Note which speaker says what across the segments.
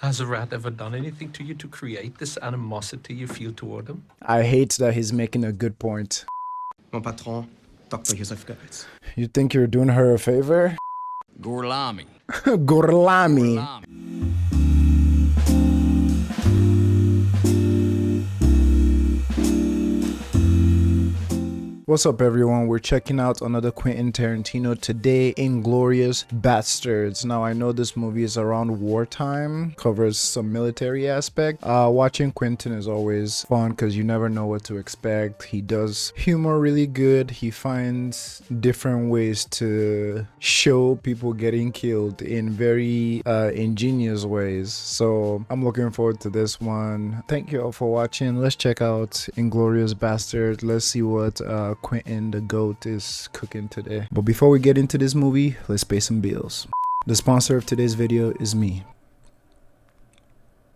Speaker 1: Has a rat ever done anything to you to create this animosity you feel toward him?
Speaker 2: I hate that he's making a good point.
Speaker 3: Mon patron, Dr. Joseph Goebbels.
Speaker 2: You think you're doing her a favor?
Speaker 3: Gorlami.
Speaker 2: Gorlami. What's up, everyone? We're checking out another Quentin Tarantino today, Inglourious Bastards. Now, I know this movie is around wartime, covers some military aspect. Watching Quentin is always fun because you never know what to expect. He does humor really good. He finds different ways to show people getting killed in very ingenious ways. So I'm looking forward to this one. Thank you all for watching. Let's check out Inglourious Bastards. Let's see what Quentin the GOAT is cooking today. But before we get into this movie, let's pay some bills. The sponsor of today's video is me.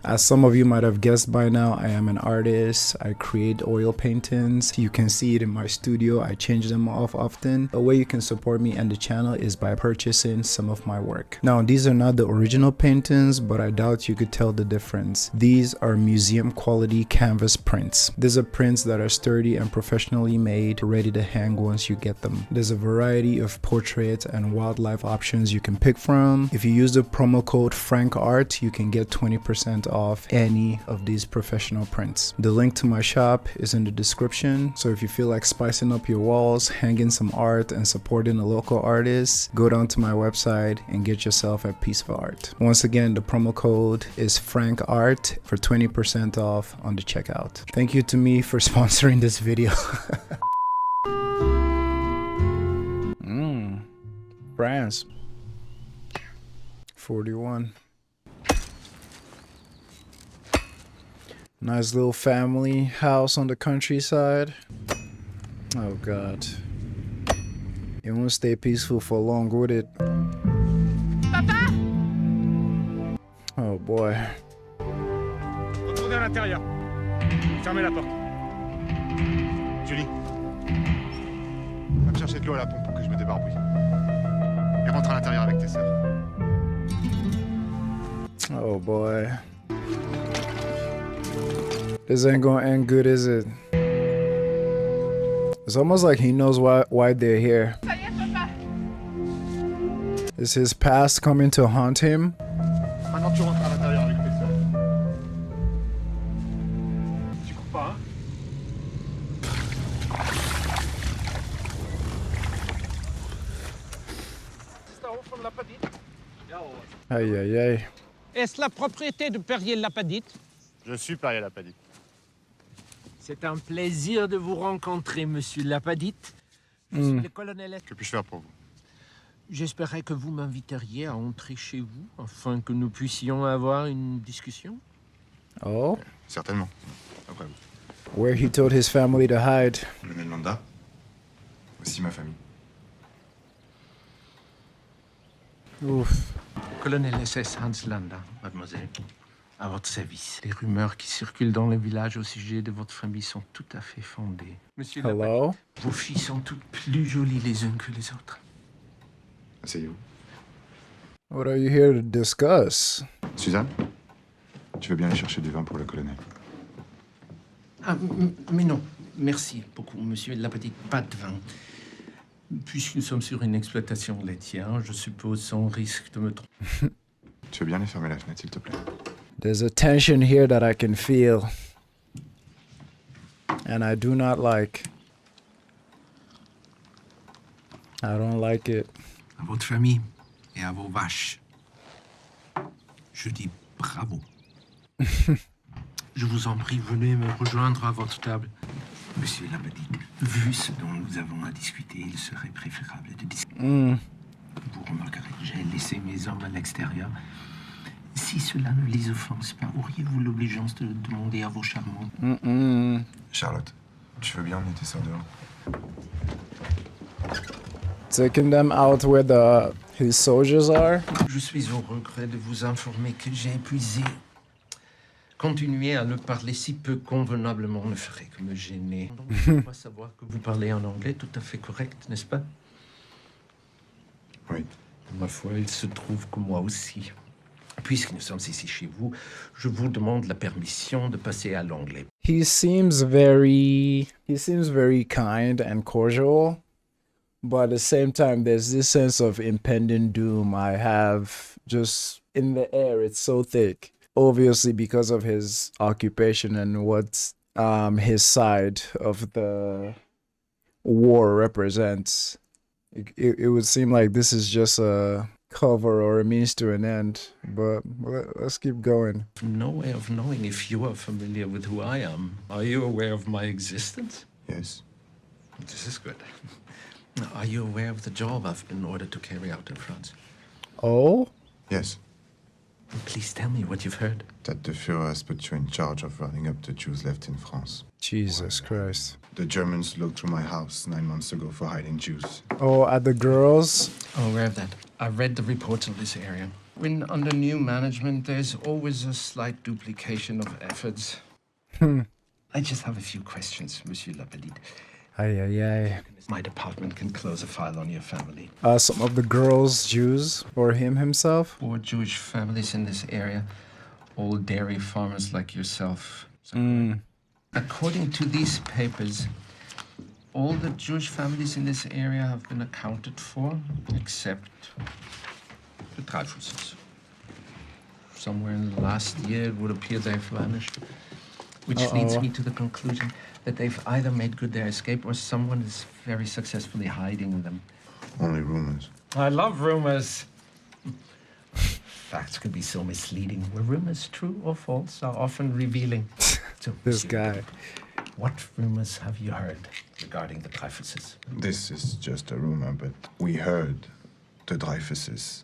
Speaker 2: As some of you might have guessed by now, I am an artist. I create oil paintings. You can see it in my studio. I change them off often. A way you can support me and the channel is by purchasing some of my work. Now, these are not the original paintings, but I doubt you could tell the difference. These are museum quality canvas prints. These are prints that are sturdy and professionally made, ready to hang once you get them. There's a variety of portrait and wildlife options you can pick from. If you use the promo code FrankArt, you can get 20% off any of these professional prints. The link to my shop is in the description, so if you feel like spicing up your walls, hanging some art, and supporting a local artist, go down to my website and get yourself a piece of art. Once again, the promo code is FrankArt for 20% off on the checkout. Thank you to me for sponsoring this video. France 41. Nice little family house on the countryside. Oh god. It won't stay peaceful for long, would it? Papa! Oh boy.
Speaker 4: Retournez à l'intérieur. Fermez la porte. Julie. Va me chercher de l'eau à la pompe pour que je me débarbouille. Et rentre à l'intérieur avec tes sœurs.
Speaker 2: Oh boy. This ain't gonna end good, is it? It's almost like he knows why they're here. Is his past coming to haunt him?
Speaker 4: Maintenant tu rentres à l'intérieur avec tes sœurs. Tu cours pas, hein?
Speaker 2: Aïe aïe aïe.
Speaker 5: Est-ce la propriété de Perrier-Lapadite?
Speaker 4: Je suis Perrier-Lapadite.
Speaker 1: C'est un plaisir de vous rencontrer, monsieur Lapadite. Je suis le colonel.
Speaker 4: Que puis-je faire pour vous?
Speaker 1: J'espérais que vous m'inviteriez à entrer chez vous afin que nous puissions avoir une discussion.
Speaker 2: Oh?
Speaker 4: Certainement. Après vous.
Speaker 2: Where he told his family to hide.
Speaker 4: Colonel Landa. Voici ma famille.
Speaker 2: Ouf.
Speaker 1: Colonel SS Hans Landa, mademoiselle. À votre service. Les rumeurs qui circulent dans le village au sujet de votre famille sont tout à fait fondées. Monsieur
Speaker 2: Hello?
Speaker 1: Vos filles sont toutes plus jolies les unes que les autres.
Speaker 4: Asseyez-vous.
Speaker 2: What are you here to discuss?
Speaker 4: Suzanne, tu veux bien aller chercher du vin pour le colonel?
Speaker 1: Ah, mais non. Merci beaucoup, monsieur Lapadite. Pas de vin. Puisque nous sommes sur une exploitation laitière, je suppose sans risque de me tromper.
Speaker 4: Tu veux bien aller fermer la fenêtre, s'il te plaît?
Speaker 2: There's a tension here that I can feel. And I do not like. I don't like it.
Speaker 1: À votre famille et à vos vaches, je dis bravo. Je vous en prie, venez me rejoindre à votre table. Monsieur Lapadite, vu ce dont nous avons à discuter, il serait préférable de discuter. Vous remarquerez que j'ai laissé mes hommes à l'extérieur. Si cela ne les offense pas, auriez-vous l'obligeance de le demander à vos charmantes?
Speaker 4: Charlotte, tu veux bien emmener tes sœurs dehors?
Speaker 2: Taking them out where his soldiers are.
Speaker 1: Je suis au regret de vous informer que j'ai épuisé. Continuer à ne parler si peu convenablement ne ferait que me gêner. Donc, je dois savoir que vous parlez en anglais tout à fait correct, n'est-ce pas?
Speaker 4: Oui.
Speaker 1: Ma foi, il se trouve que moi aussi. Puisque nous sommes ici chez vous, je vous demande la permission de passer à l'anglais.
Speaker 2: He seems very kind and cordial, but at the same time there's this sense of impending doom I have just in the air. It's so thick, obviously because of his occupation and what his side of the war represents. It would seem like this is just a cover or a means to an end, but let's keep going.
Speaker 1: No way of knowing if you are familiar with who I am. Are you aware of my existence?
Speaker 4: Yes.
Speaker 1: This is good. Are you aware of the job I've been ordered to carry out in France?
Speaker 2: Oh?
Speaker 4: Yes.
Speaker 1: Please tell me what you've heard.
Speaker 4: That the Führer has put you in charge of rounding up the Jews left in France.
Speaker 2: Jesus Christ.
Speaker 4: The Germans looked through my house 9 months ago for hiding Jews.
Speaker 2: Oh, at the girls?
Speaker 1: I'm aware of that. I read the reports of this area. When under new management, there's always a slight duplication of efforts. I just have a few questions, Monsieur Lapedite.
Speaker 2: Ay.
Speaker 1: My department can close a file on your family.
Speaker 2: Some of the girls Jews or him himself?
Speaker 1: 4 Jewish families in this area, all dairy farmers like yourself. According to these papers, all the Jewish families in this area have been accounted for, except the Dreyfuses. Somewhere in the last year, it would appear they've vanished. Which leads me to the conclusion that they've either made good their escape or someone is very successfully hiding them.
Speaker 4: Only rumors.
Speaker 1: I love rumors. Facts can be so misleading. Were rumors true or false are often revealing. So,
Speaker 2: This guy.
Speaker 1: what rumors have you heard regarding the Dreyfuses?
Speaker 4: This is just a rumor, but we heard the Dreyfuses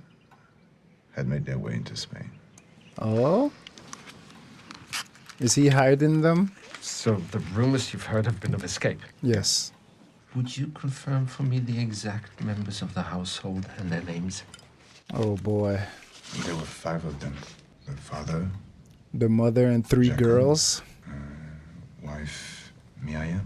Speaker 4: had made their way into Spain.
Speaker 2: Oh? Is he hiding them?
Speaker 1: So the rumors you've heard have been of escape.
Speaker 2: Yes.
Speaker 1: Would you confirm for me the exact members of the household and their names?
Speaker 2: Oh boy.
Speaker 4: There were 5 of them. The father,
Speaker 2: The mother and 3
Speaker 4: Jacob.
Speaker 2: girls?
Speaker 4: wife Miriam,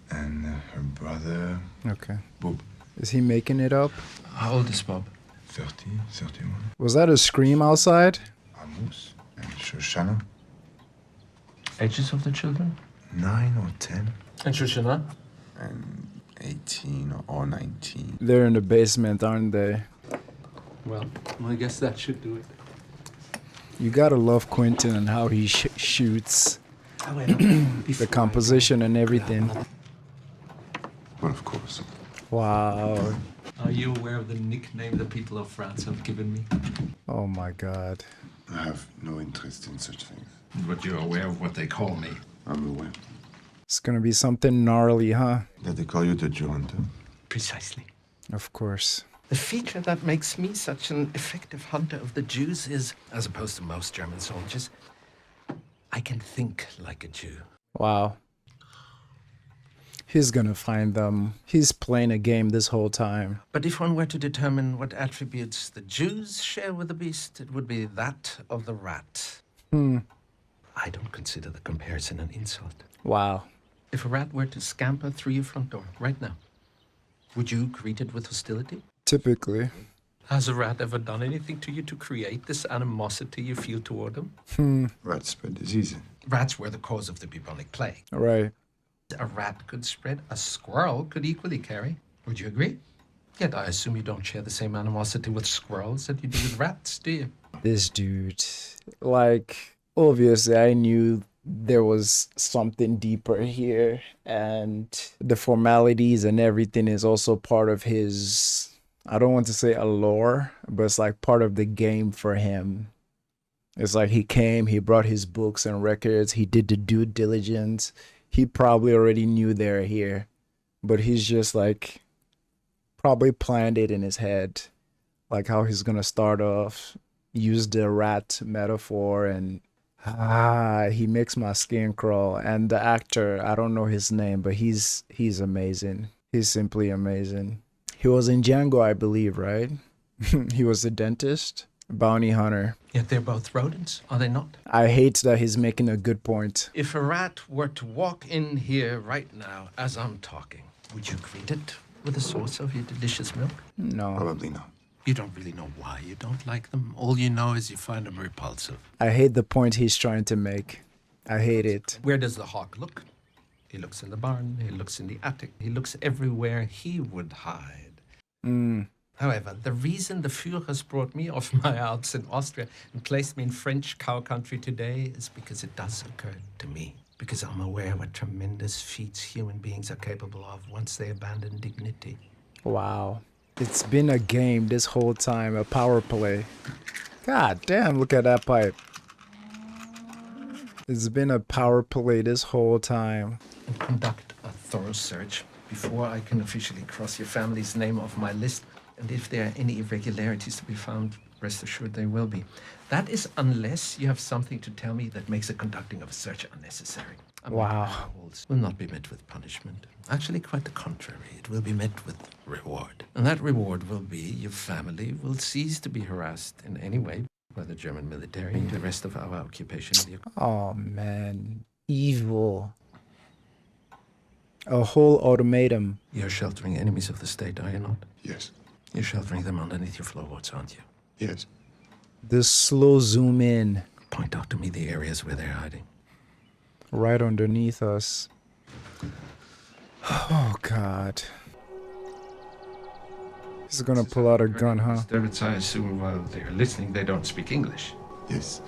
Speaker 4: and her brother
Speaker 2: Okay.
Speaker 4: Bob.
Speaker 2: Is he making it up?
Speaker 1: How old is Bob?
Speaker 4: 30, 31.
Speaker 2: Was that a scream outside?
Speaker 4: Amos and Shoshana,
Speaker 1: Ages of the children?
Speaker 4: 9 or 10.
Speaker 1: And Shoshana?
Speaker 4: And 18 or 19.
Speaker 2: They're in the basement, aren't they?
Speaker 1: Well, I guess that should do it.
Speaker 2: You gotta love Quentin and how he shoots,
Speaker 1: However,
Speaker 2: the composition and everything.
Speaker 4: Well, of course.
Speaker 2: Wow.
Speaker 1: Are you aware of the nickname the people of France have given me?
Speaker 2: Oh my god.
Speaker 4: I have no interest in such things.
Speaker 1: But you're aware of what they call me.
Speaker 4: I'm aware.
Speaker 2: It's gonna be something gnarly, huh?
Speaker 4: That they call you the Jew hunter.
Speaker 1: Precisely.
Speaker 2: Of course.
Speaker 1: The feature that makes me such an effective hunter of the Jews is, as opposed to most German soldiers, I can think like a Jew.
Speaker 2: Wow. He's gonna find them. He's playing a game this whole time.
Speaker 1: But if one were to determine what attributes the Jews share with the beast, it would be that of the rat. I don't consider the comparison an insult.
Speaker 2: Wow.
Speaker 1: If a rat were to scamper through your front door right now, would you greet it with hostility?
Speaker 2: Typically.
Speaker 1: Has a rat ever done anything to you to create this animosity you feel toward them?
Speaker 4: Rats spread disease.
Speaker 1: Rats were the cause of the bubonic plague.
Speaker 2: Right.
Speaker 1: A rat could spread, a squirrel could equally carry. Would you agree? Yet I assume you don't share the same animosity with squirrels that you do with rats, do you?
Speaker 2: This dude. Like, obviously I knew there was something deeper here, and the formalities and everything is also part of his, I don't want to say allure, but it's like part of the game for him. It's like he came, he brought his books and records, he did the due diligence. He probably already knew they're here, but he's just like probably planned it in his head, like how he's gonna start off, use the rat metaphor, and he makes my skin crawl. And the actor, I don't know his name, but he's amazing. He's simply amazing. He was in Django, I believe, right? He was the dentist, bounty hunter.
Speaker 1: Yet they're both rodents, are they not?
Speaker 2: I hate that he's making a good point.
Speaker 1: If a rat were to walk in here right now as I'm talking, would you greet it with a source of your delicious milk?
Speaker 2: No.
Speaker 4: Probably not.
Speaker 1: You don't really know why you don't like them. All you know is you find them repulsive.
Speaker 2: I hate the point he's trying to make. I hate it.
Speaker 1: Where does the hawk look? He looks in the barn, he looks in the attic, he looks everywhere he would hide. However, the reason the Führers brought me off my Alps in Austria and placed me in French cow country today is because it does occur to me. Because I'm aware what tremendous feats human beings are capable of once they abandon dignity.
Speaker 2: Wow. It's been a game this whole time, a power play. God damn, look at that pipe. It's been a power play this whole time.
Speaker 1: And conduct a thorough search before I can officially cross your family's name off my list. And if there are any irregularities to be found, rest assured they will be. That is unless you have something to tell me that makes the conducting of a search unnecessary.
Speaker 2: Wow.
Speaker 1: Will not be met with punishment. Actually, quite the contrary. It will be met with reward. And that reward will be your family will cease to be harassed in any way by the German military and the rest of our occupation of the...
Speaker 2: Oh, man. Evil. A whole ultimatum.
Speaker 1: You're sheltering enemies of the state, are you not?
Speaker 4: Yes.
Speaker 1: You're sheltering them underneath your floorboards, aren't you?
Speaker 4: Yes.
Speaker 2: The slow zoom in.
Speaker 1: Point out to me the areas where they're hiding.
Speaker 2: Right underneath us. Oh, God. He's gonna pull out a gun, huh?
Speaker 1: Disturbance, I assume while they're listening, they don't speak English.
Speaker 4: Yes.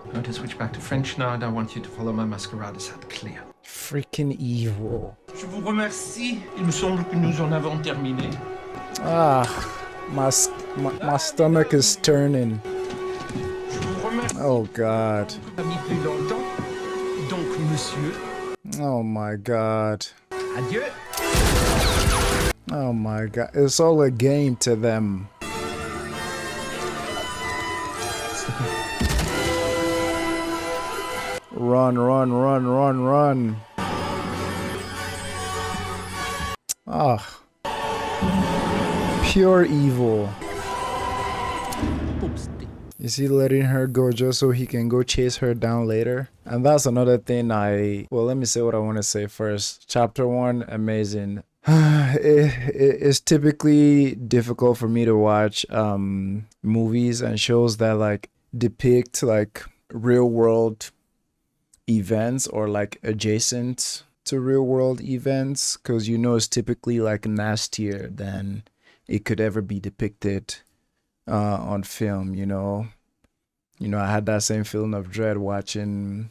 Speaker 1: I'm going to switch back to French now, and I want you to follow my masquerade hat clear.
Speaker 2: Freaking evil.
Speaker 1: Je vous remercie. Il me semble que nous en avons terminé.
Speaker 2: Ah, my stomach is turning. Oh, God.
Speaker 1: Donc, monsieur.
Speaker 2: Oh, my God.
Speaker 1: Adieu.
Speaker 2: Oh, my God. It's all a game to them. Run, run, run, run, run. Ah. Pure evil. Is he letting her go just so he can go chase her down later? And that's another thing well, let me say what I want to say first. Chapter 1, amazing. It's typically difficult for me to watch movies and shows that like depict like real world events or like adjacent to real world events, because you know it's typically like nastier than it could ever be depicted on film. You know, I had that same feeling of dread watching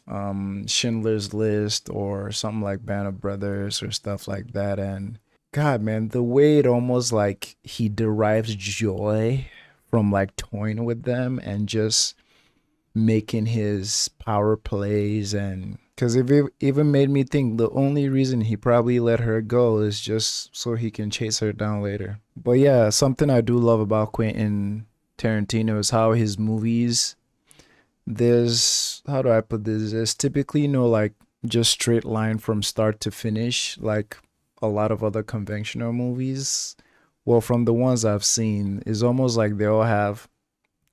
Speaker 2: Schindler's List or something like Band of Brothers or stuff like that. And God, man, the way it almost like he derives joy from like toying with them and just making his power plays. And because it even made me think the only reason he probably let her go is just so he can chase her down later. But yeah, something I do love about Quentin Tarantino is how his movies, how do I put this? There's typically no like just straight line from start to finish like a lot of other conventional movies. Well, from the ones I've seen, it's almost like they all have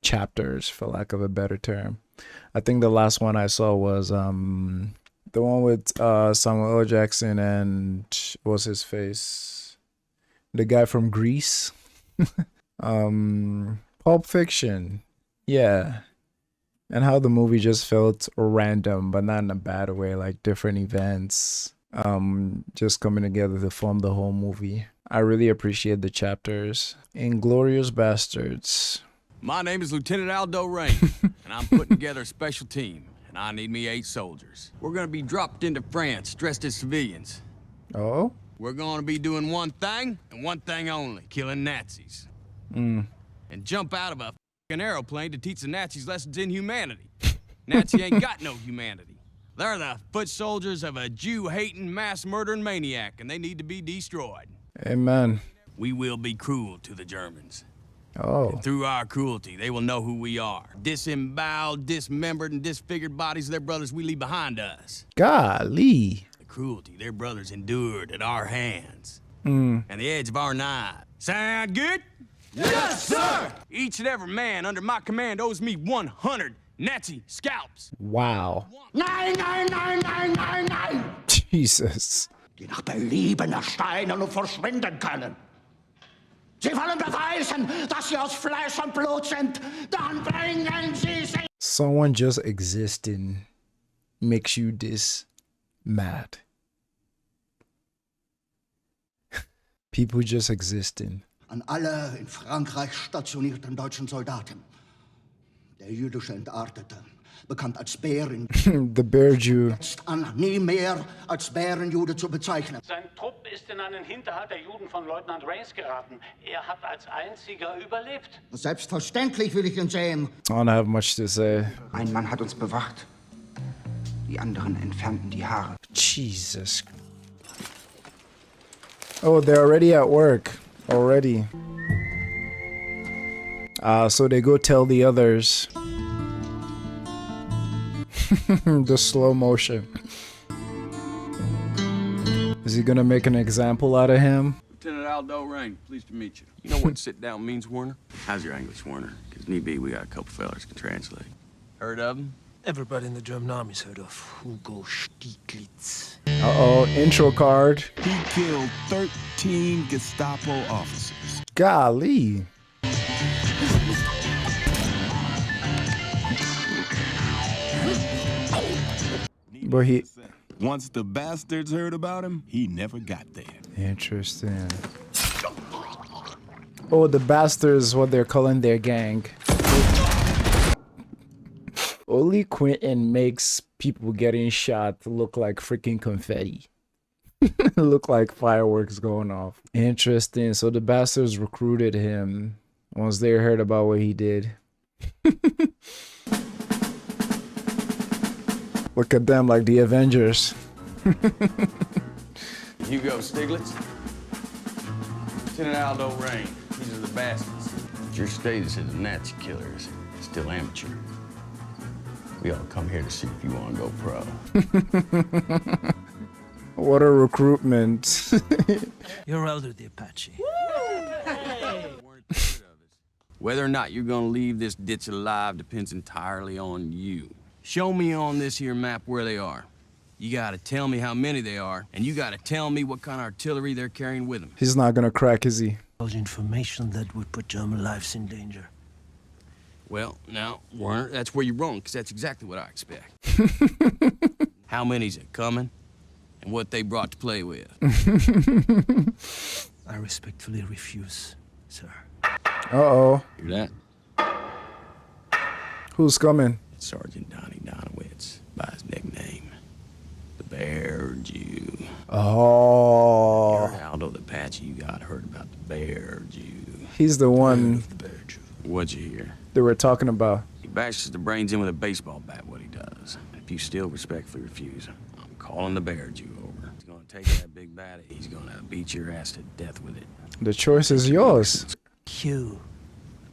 Speaker 2: chapters, for lack of a better term. I think the last one I saw was the one with Samuel L. Jackson and what's his face? The guy from Grease. Pulp Fiction. Yeah. And how the movie just felt random, but not in a bad way, like different events just coming together to form the whole movie. I really appreciate the chapters. Inglourious Bastards.
Speaker 6: My name is Lieutenant Aldo Rain, and I'm putting together a special team, and I need me 8 soldiers. We're gonna be dropped into France, dressed as civilians.
Speaker 2: Oh?
Speaker 6: We're gonna be doing one thing, and one thing only, killing Nazis. And jump out of a f***ing aeroplane to teach the Nazis lessons in humanity. Nazi ain't got no humanity. They're the foot soldiers of a Jew-hating, mass-murdering maniac, and they need to be destroyed.
Speaker 2: Amen.
Speaker 6: We will be cruel to the Germans.
Speaker 2: Oh.
Speaker 6: And through our cruelty, they will know who we are. Disemboweled, dismembered, and disfigured bodies of their brothers we leave behind us.
Speaker 2: Golly.
Speaker 6: The cruelty their brothers endured at our hands. And the edge of our knives. Sound good? Yes, sir! Each and every man under my command owes me 100 Nazi scalps.
Speaker 2: Wow.
Speaker 7: Nein, nein, nein, nein, nein, nein!
Speaker 2: Jesus.
Speaker 7: Die nach Belieben erscheinen und verschwinden können. Sie wollen beweisen, dass sie aus Fleisch und Blut sind. Dann bringen sie sie.
Speaker 2: Someone just existing makes you this mad. People just existing.
Speaker 7: An alle in Frankreich stationierten deutschen Soldaten. Der jüdische Entartete, bekannt als Bären,
Speaker 2: The Bear Jew.
Speaker 7: jetzt an, nie mehr als Bärenjude zu bezeichnen.
Speaker 8: Sein Trupp ist in einen Hinterhalt der Juden von Leutnant Rains geraten. Er hat als einziger überlebt.
Speaker 7: Selbstverständlich will ich ihn sehen.
Speaker 2: I don't have much to say.
Speaker 9: Ein Mann hat uns bewacht. Die anderen entfernten die Haare.
Speaker 2: Jesus. Oh, they're already at work. Already. So they go tell the others. The slow motion. Is he gonna make an example out of him?
Speaker 6: Lieutenant Aldo Rain, pleased to meet you. You know what sit down means, Warner? How's your English, Warner? Because need be, we got a couple fellas can translate. Heard of him?
Speaker 1: Everybody in the German army's heard of Hugo Stieglitz.
Speaker 2: Uh-oh, intro card.
Speaker 10: He killed 13 Gestapo officers.
Speaker 2: Golly. But he...
Speaker 10: Once the bastards heard about him, he never got there.
Speaker 2: Interesting. Oh, the bastards is what they're calling their gang. Only Quentin makes people getting shot look like freaking confetti. Look like fireworks going off. Interesting. So the bastards recruited him once they heard about what he did. Look at them like the Avengers.
Speaker 6: Hugo Stieglitz? Lieutenant Aldo Rain. These are the bastards. Your status as a Nazi killer is still amateur. We all come here to see if you want to go pro.
Speaker 2: What a recruitment.
Speaker 1: You're elder the Apache.
Speaker 6: Whether or not you're gonna leave this ditch alive depends entirely on you. Show me on this here map where they are. You gotta tell me how many they are, and you gotta tell me what kind of artillery they're carrying with them.
Speaker 2: He's not gonna crack, is he?
Speaker 1: Information that would put German lives in danger.
Speaker 6: Well, now, Warner, that's where you're wrong, because that's exactly what I expect. How many's it coming, and what they brought to play with?
Speaker 1: I respectfully refuse, sir.
Speaker 6: Uh-oh. Hear that?
Speaker 2: Who's coming?
Speaker 6: It's Sergeant Donnie Donowitz, by his nickname, the Bear Jew.
Speaker 2: Oh.
Speaker 6: You're Aldo the Apache, you got heard about the Bear Jew.
Speaker 2: He's the one
Speaker 6: What'd you hear?
Speaker 2: they were talking about.
Speaker 6: He bashes the brains in with a baseball bat, what he does. If you still respectfully refuse, I'm calling the Bear Jew over. He's gonna take that big bat, he's gonna beat your ass to death with it.
Speaker 2: The choice is yours.
Speaker 1: You.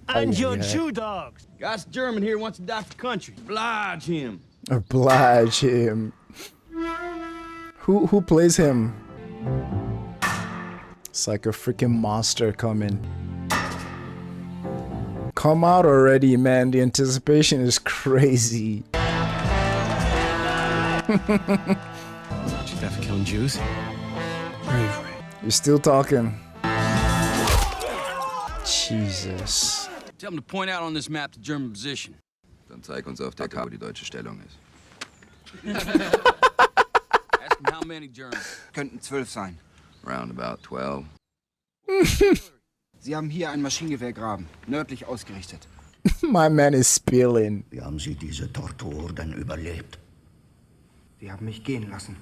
Speaker 2: And your
Speaker 1: Jew dogs.
Speaker 6: God's German here wants to die for country. Oblige him.
Speaker 2: Oblige him. Who plays him? It's like a freaking monster coming. Come out already, man. The anticipation is crazy.
Speaker 1: Should have killing Jews. Bravery.
Speaker 2: You're still talking. Jesus.
Speaker 6: Tell him to point out on this map the German position.
Speaker 11: Dann zeig uns auf der Karte, wo die deutsche Stellung ist.
Speaker 6: Ask him how many Germans.
Speaker 9: Könnten 12 sein.
Speaker 11: Round about 12.
Speaker 9: Sie haben hier ein Maschinengewehrgraben, nördlich ausgerichtet.
Speaker 2: My man is spilling.
Speaker 7: Wie haben Sie diese Tortur denn überlebt?
Speaker 9: Sie haben mich gehen lassen.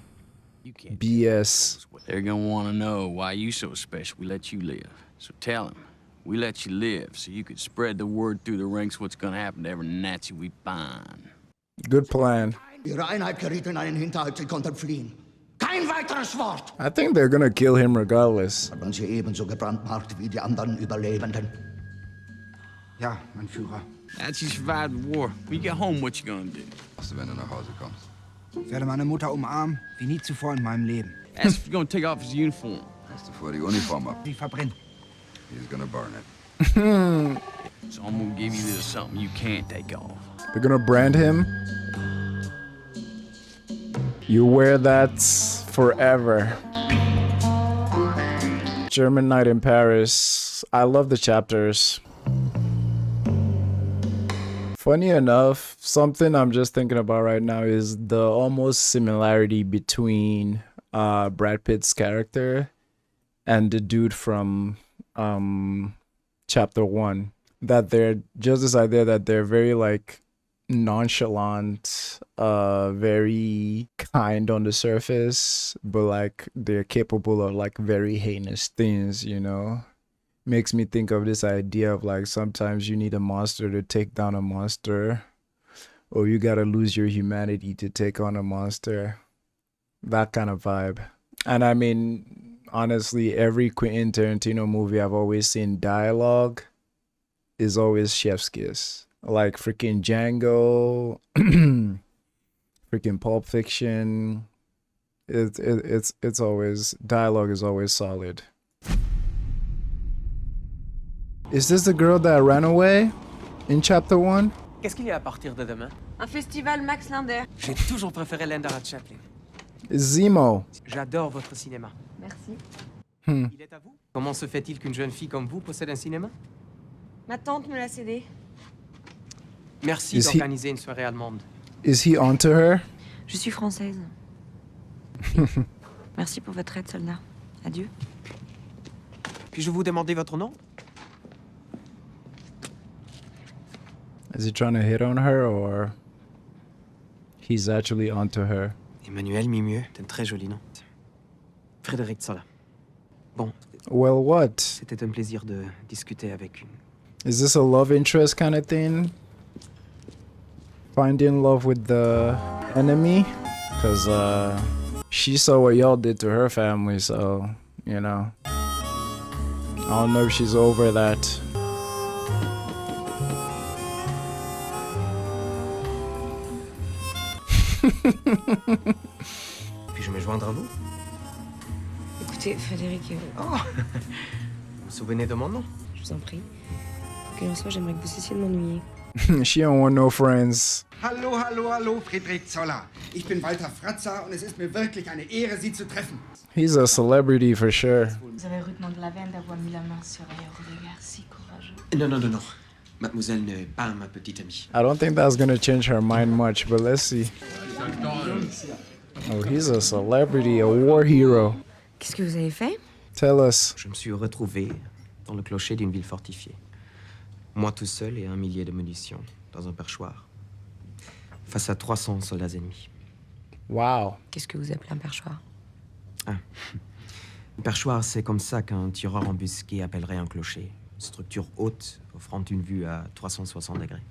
Speaker 2: BS.
Speaker 6: They're gonna want to know why you so special. We let you live. So tell him, we let you live so you could spread the word through the ranks what's gonna happen to every Nazi we find.
Speaker 2: Good plan.
Speaker 7: Ihre Einheit geriet in einen Hinterhalt, Sie konnten fliehen. Kein weiteres Wort!
Speaker 2: I think they're gonna kill him regardless.
Speaker 7: Haben Sie ebenso gebrandmarkt wie die anderen Überlebenden?
Speaker 9: Ja, mein Führer.
Speaker 6: Nazis survived the war. When you get home, what you gonna do?
Speaker 11: Was du, wenn du nach Hause kommst?
Speaker 9: Ich werde meine Mutter umarmen, wie nie zuvor in meinem Leben.
Speaker 6: Ask if you're gonna take off his uniform.
Speaker 11: Hast du vor, die Uniform ab?
Speaker 9: Sie verbrennen.
Speaker 11: He's gonna burn it.
Speaker 6: So I'm gonna give you this something you can't take off.
Speaker 2: They're gonna brand him. You wear that forever. German night in Paris. I love the chapters. Funny enough, something I'm just thinking about right now is the almost similarity between Brad Pitt's character and the dude from chapter 1. That they're just this idea that they're very like nonchalant, very kind on the surface, but like they're capable of like very heinous things, you know? Makes me think of this idea of like sometimes you need a monster to take down a monster, or you gotta lose your humanity to take on a monster. That kind of vibe. And I mean, honestly, every Quentin Tarantino movie I've always seen dialogue is always chef's kiss. Like freaking Django, freaking Pulp Fiction. It's always, dialogue is always solid. Is this the girl that ran away in chapter 1?
Speaker 12: Qu'est-ce qu'il y a à partir de demain?
Speaker 13: Un festival Max Linder.
Speaker 12: J'ai toujours préféré Linder à Chaplin.
Speaker 2: Zemo.
Speaker 12: J'adore votre cinéma.
Speaker 13: Merci.
Speaker 12: Il est à vous? Comment se fait-il qu'une jeune fille comme vous possède un cinéma?
Speaker 13: Ma tante me l'a cédé.
Speaker 12: Merci d'organiser une soirée allemande.
Speaker 2: Is he onto her?
Speaker 13: Je suis française. Merci pour votre aide, soldat. Adieu.
Speaker 12: Puis-je vous demander votre nom?
Speaker 2: Is he trying to hit on her, or he's actually onto her?
Speaker 12: Emmanuel Mimieux, c'est un très joli nom. Frédéric Zola. Bon.
Speaker 2: Well, what?
Speaker 12: C'était un plaisir de discuter avec une.
Speaker 2: Is this a love interest kind of thing? Finding love with the enemy? Because she saw what y'all did to her family, so, you know. I don't know if she's over that.
Speaker 12: Puis-je me joindre à vous?
Speaker 13: Écoutez, Frédéric...
Speaker 12: Oh. Vous vous souvenez de mon nom?
Speaker 13: Je vous en prie. Qu'il en soit, j'aimerais que vous cessiez de m'ennuyer.
Speaker 2: She don't want no friends.
Speaker 9: Hallo, hallo, hallo, Friedrich Zoller. Ich bin Walter Fratzer und es ist mir wirklich eine Ehre, Sie zu treffen.
Speaker 2: He's a celebrity for sure.
Speaker 14: Vous avez rudement de la veine d'avoir mis la main sur un regard si courageux.
Speaker 12: Non, non, non, non. Mademoiselle n'est pas ma petite amie.
Speaker 2: I don't think that's gonna change her mind much, but let's see. Oh, he's a celebrity, a war hero.
Speaker 13: Qu'est-ce que vous avez fait?
Speaker 2: Tell us.
Speaker 12: Je me suis retrouvé dans le clocher d'une ville fortifiée. Moi tout seul et 1 millier de munitions dans un perchoir. Face à 300 soldats ennemis.
Speaker 13: Wow. Qu'est-ce que vous appelez un perchoir?
Speaker 12: Ah. Un perchoir, c'est comme ça qu'un tireur embusqué appellerait un clocher. Structure haute, offrant une vue à 360 degrés.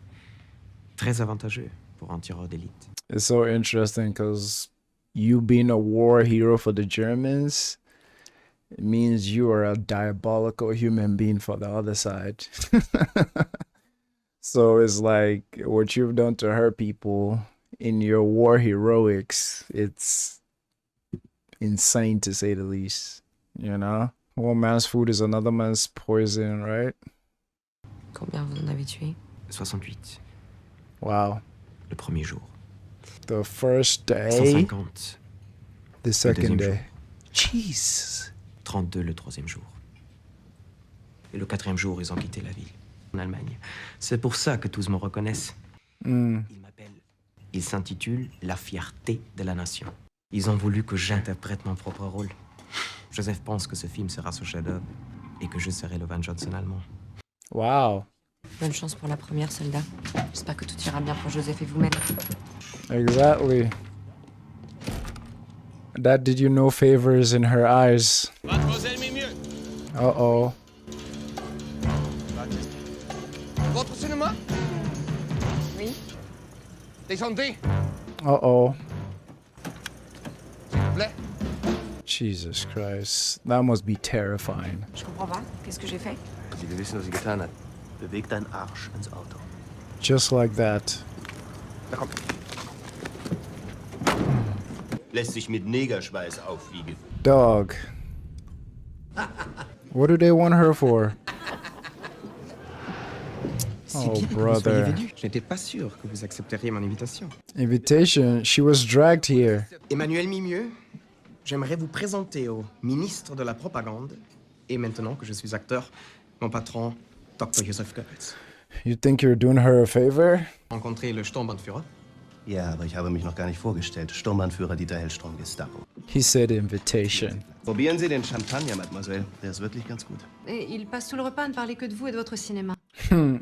Speaker 12: Très avantageux pour un tireur d'élite.
Speaker 2: It's so interesting because you being a war hero for the Germans, it means you are a diabolical human being for the other side. So it's like what you've done to her people in your war heroics, it's insane to say the least, you know? One man's food is another man's poison, right?
Speaker 13: Combien vous en avez tué?
Speaker 12: 68.
Speaker 2: Wow.
Speaker 12: Le premier jour.
Speaker 2: The first day.
Speaker 12: 150.
Speaker 2: The second day.
Speaker 12: Jour.
Speaker 2: Jeez.
Speaker 12: 32 le troisième jour. Et le 4e jour, ils ont quitté la ville, en Allemagne. C'est pour ça que tous me reconnaissent. Ils m'appellent. Ils s'intitulent La fierté de la nation. Ils ont voulu que j'interprète mon propre rôle. Joseph pense que ce film sera son chef-d'œuvre et que je serai le Van Johnson allemand.
Speaker 2: Wow.
Speaker 13: Bonne chance pour la première, soldat. J'espère que tout ira bien pour Joseph et vous-même.
Speaker 2: Exactly. That did you no favors in her eyes.
Speaker 6: Mademoiselle Mimieux.
Speaker 2: Uh-oh.
Speaker 3: Votre cinéma?
Speaker 13: Oui.
Speaker 3: Descendez,
Speaker 2: Uh-oh.
Speaker 3: s'il vous plaît.
Speaker 2: Jesus Christ. That must be terrifying.
Speaker 13: Je comprends pas. Qu'est-ce que j'ai fait?
Speaker 15: Sie will wissen, was sie getan hat. Beweg deinen Arsch ins Auto.
Speaker 2: Just like that.
Speaker 15: Da kommt. Lässt sich mit Negerschweiß aufwiegen.
Speaker 2: Dog. What do they want her for? Oh, brother.
Speaker 12: Je n'étais pas sûr que vous accepteriez mon invitation.
Speaker 2: Invitation? She was dragged here.
Speaker 12: Emmanuel Mimieux, j'aimerais vous présenter au ministre de la Propagande. Et maintenant que je suis acteur, Mon patron, Dr. Joseph Goebbels.
Speaker 2: You think you're doing her a favor?
Speaker 12: Rencontré le Sturmbannführer?
Speaker 15: Ja, aber ich habe mich noch gar nicht vorgestellt. Sturmbannführer Dieter Hellstrom, Gestapo.
Speaker 2: He said invitation.
Speaker 15: Probieren Sie den Champagner, Mademoiselle. Der ist wirklich ganz gut.
Speaker 13: Et il passe tout le repas à ne parler que de vous et de votre cinéma.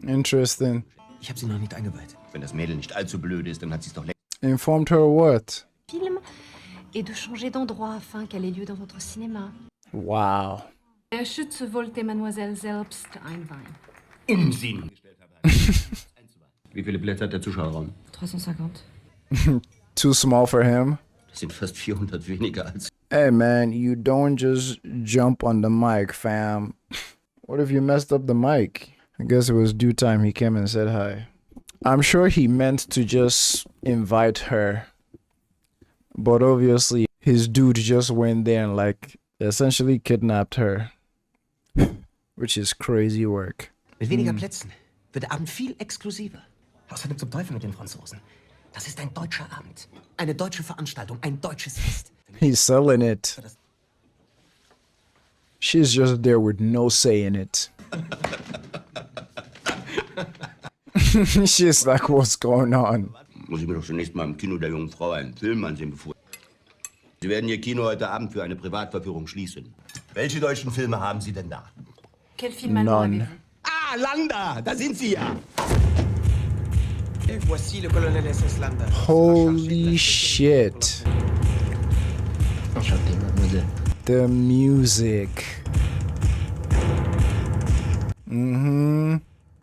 Speaker 2: Interesting.
Speaker 12: Ich habe sie noch nicht eingeweiht.
Speaker 15: Wenn das Mädel nicht allzu blöd ist, dann hat sie es doch längst.
Speaker 2: Informed her what?
Speaker 13: Film et de changer d'endroit afin qu'elle ait lieu dans votre cinéma.
Speaker 2: Wow.
Speaker 14: Der Schütze wollte Mademoiselle selbst einweihen.
Speaker 15: Unsinn! Wie viele Plätze hat der Zuschauerraum?
Speaker 13: 350.
Speaker 2: Too small for him.
Speaker 15: Das sind fast 400 weniger als.
Speaker 2: Hey man, you don't just jump on the mic, fam. What if you messed up the mic? I guess it was due time he came and said hi. I'm sure he meant to just invite her. But obviously, his dude just went there and like essentially kidnapped her. Which is crazy work.
Speaker 12: Mit weniger Plätzen wird der Abend viel exklusiver. Außerdem zum Teufel mit den Franzosen. Das ist ein deutscher Abend. Eine deutsche Veranstaltung. Ein deutsches Fest.
Speaker 2: He's selling it. She's just there with no say in it. She's like, what's going on?
Speaker 15: Muss ich mir doch zunächst mal im Kino der jungen Frau einen Film ansehen, bevor. Sie werden Ihr Kino heute Abend für eine Privatverführung schließen. Welche deutschen Filme haben Sie denn da?
Speaker 14: Quel film allemand avez-vous?
Speaker 15: Ah, Landa! Da sind Sie ja!
Speaker 12: Et voici le colonel SS Landa.
Speaker 2: Holy shit.
Speaker 1: Enchanté, mademoiselle.
Speaker 2: The music.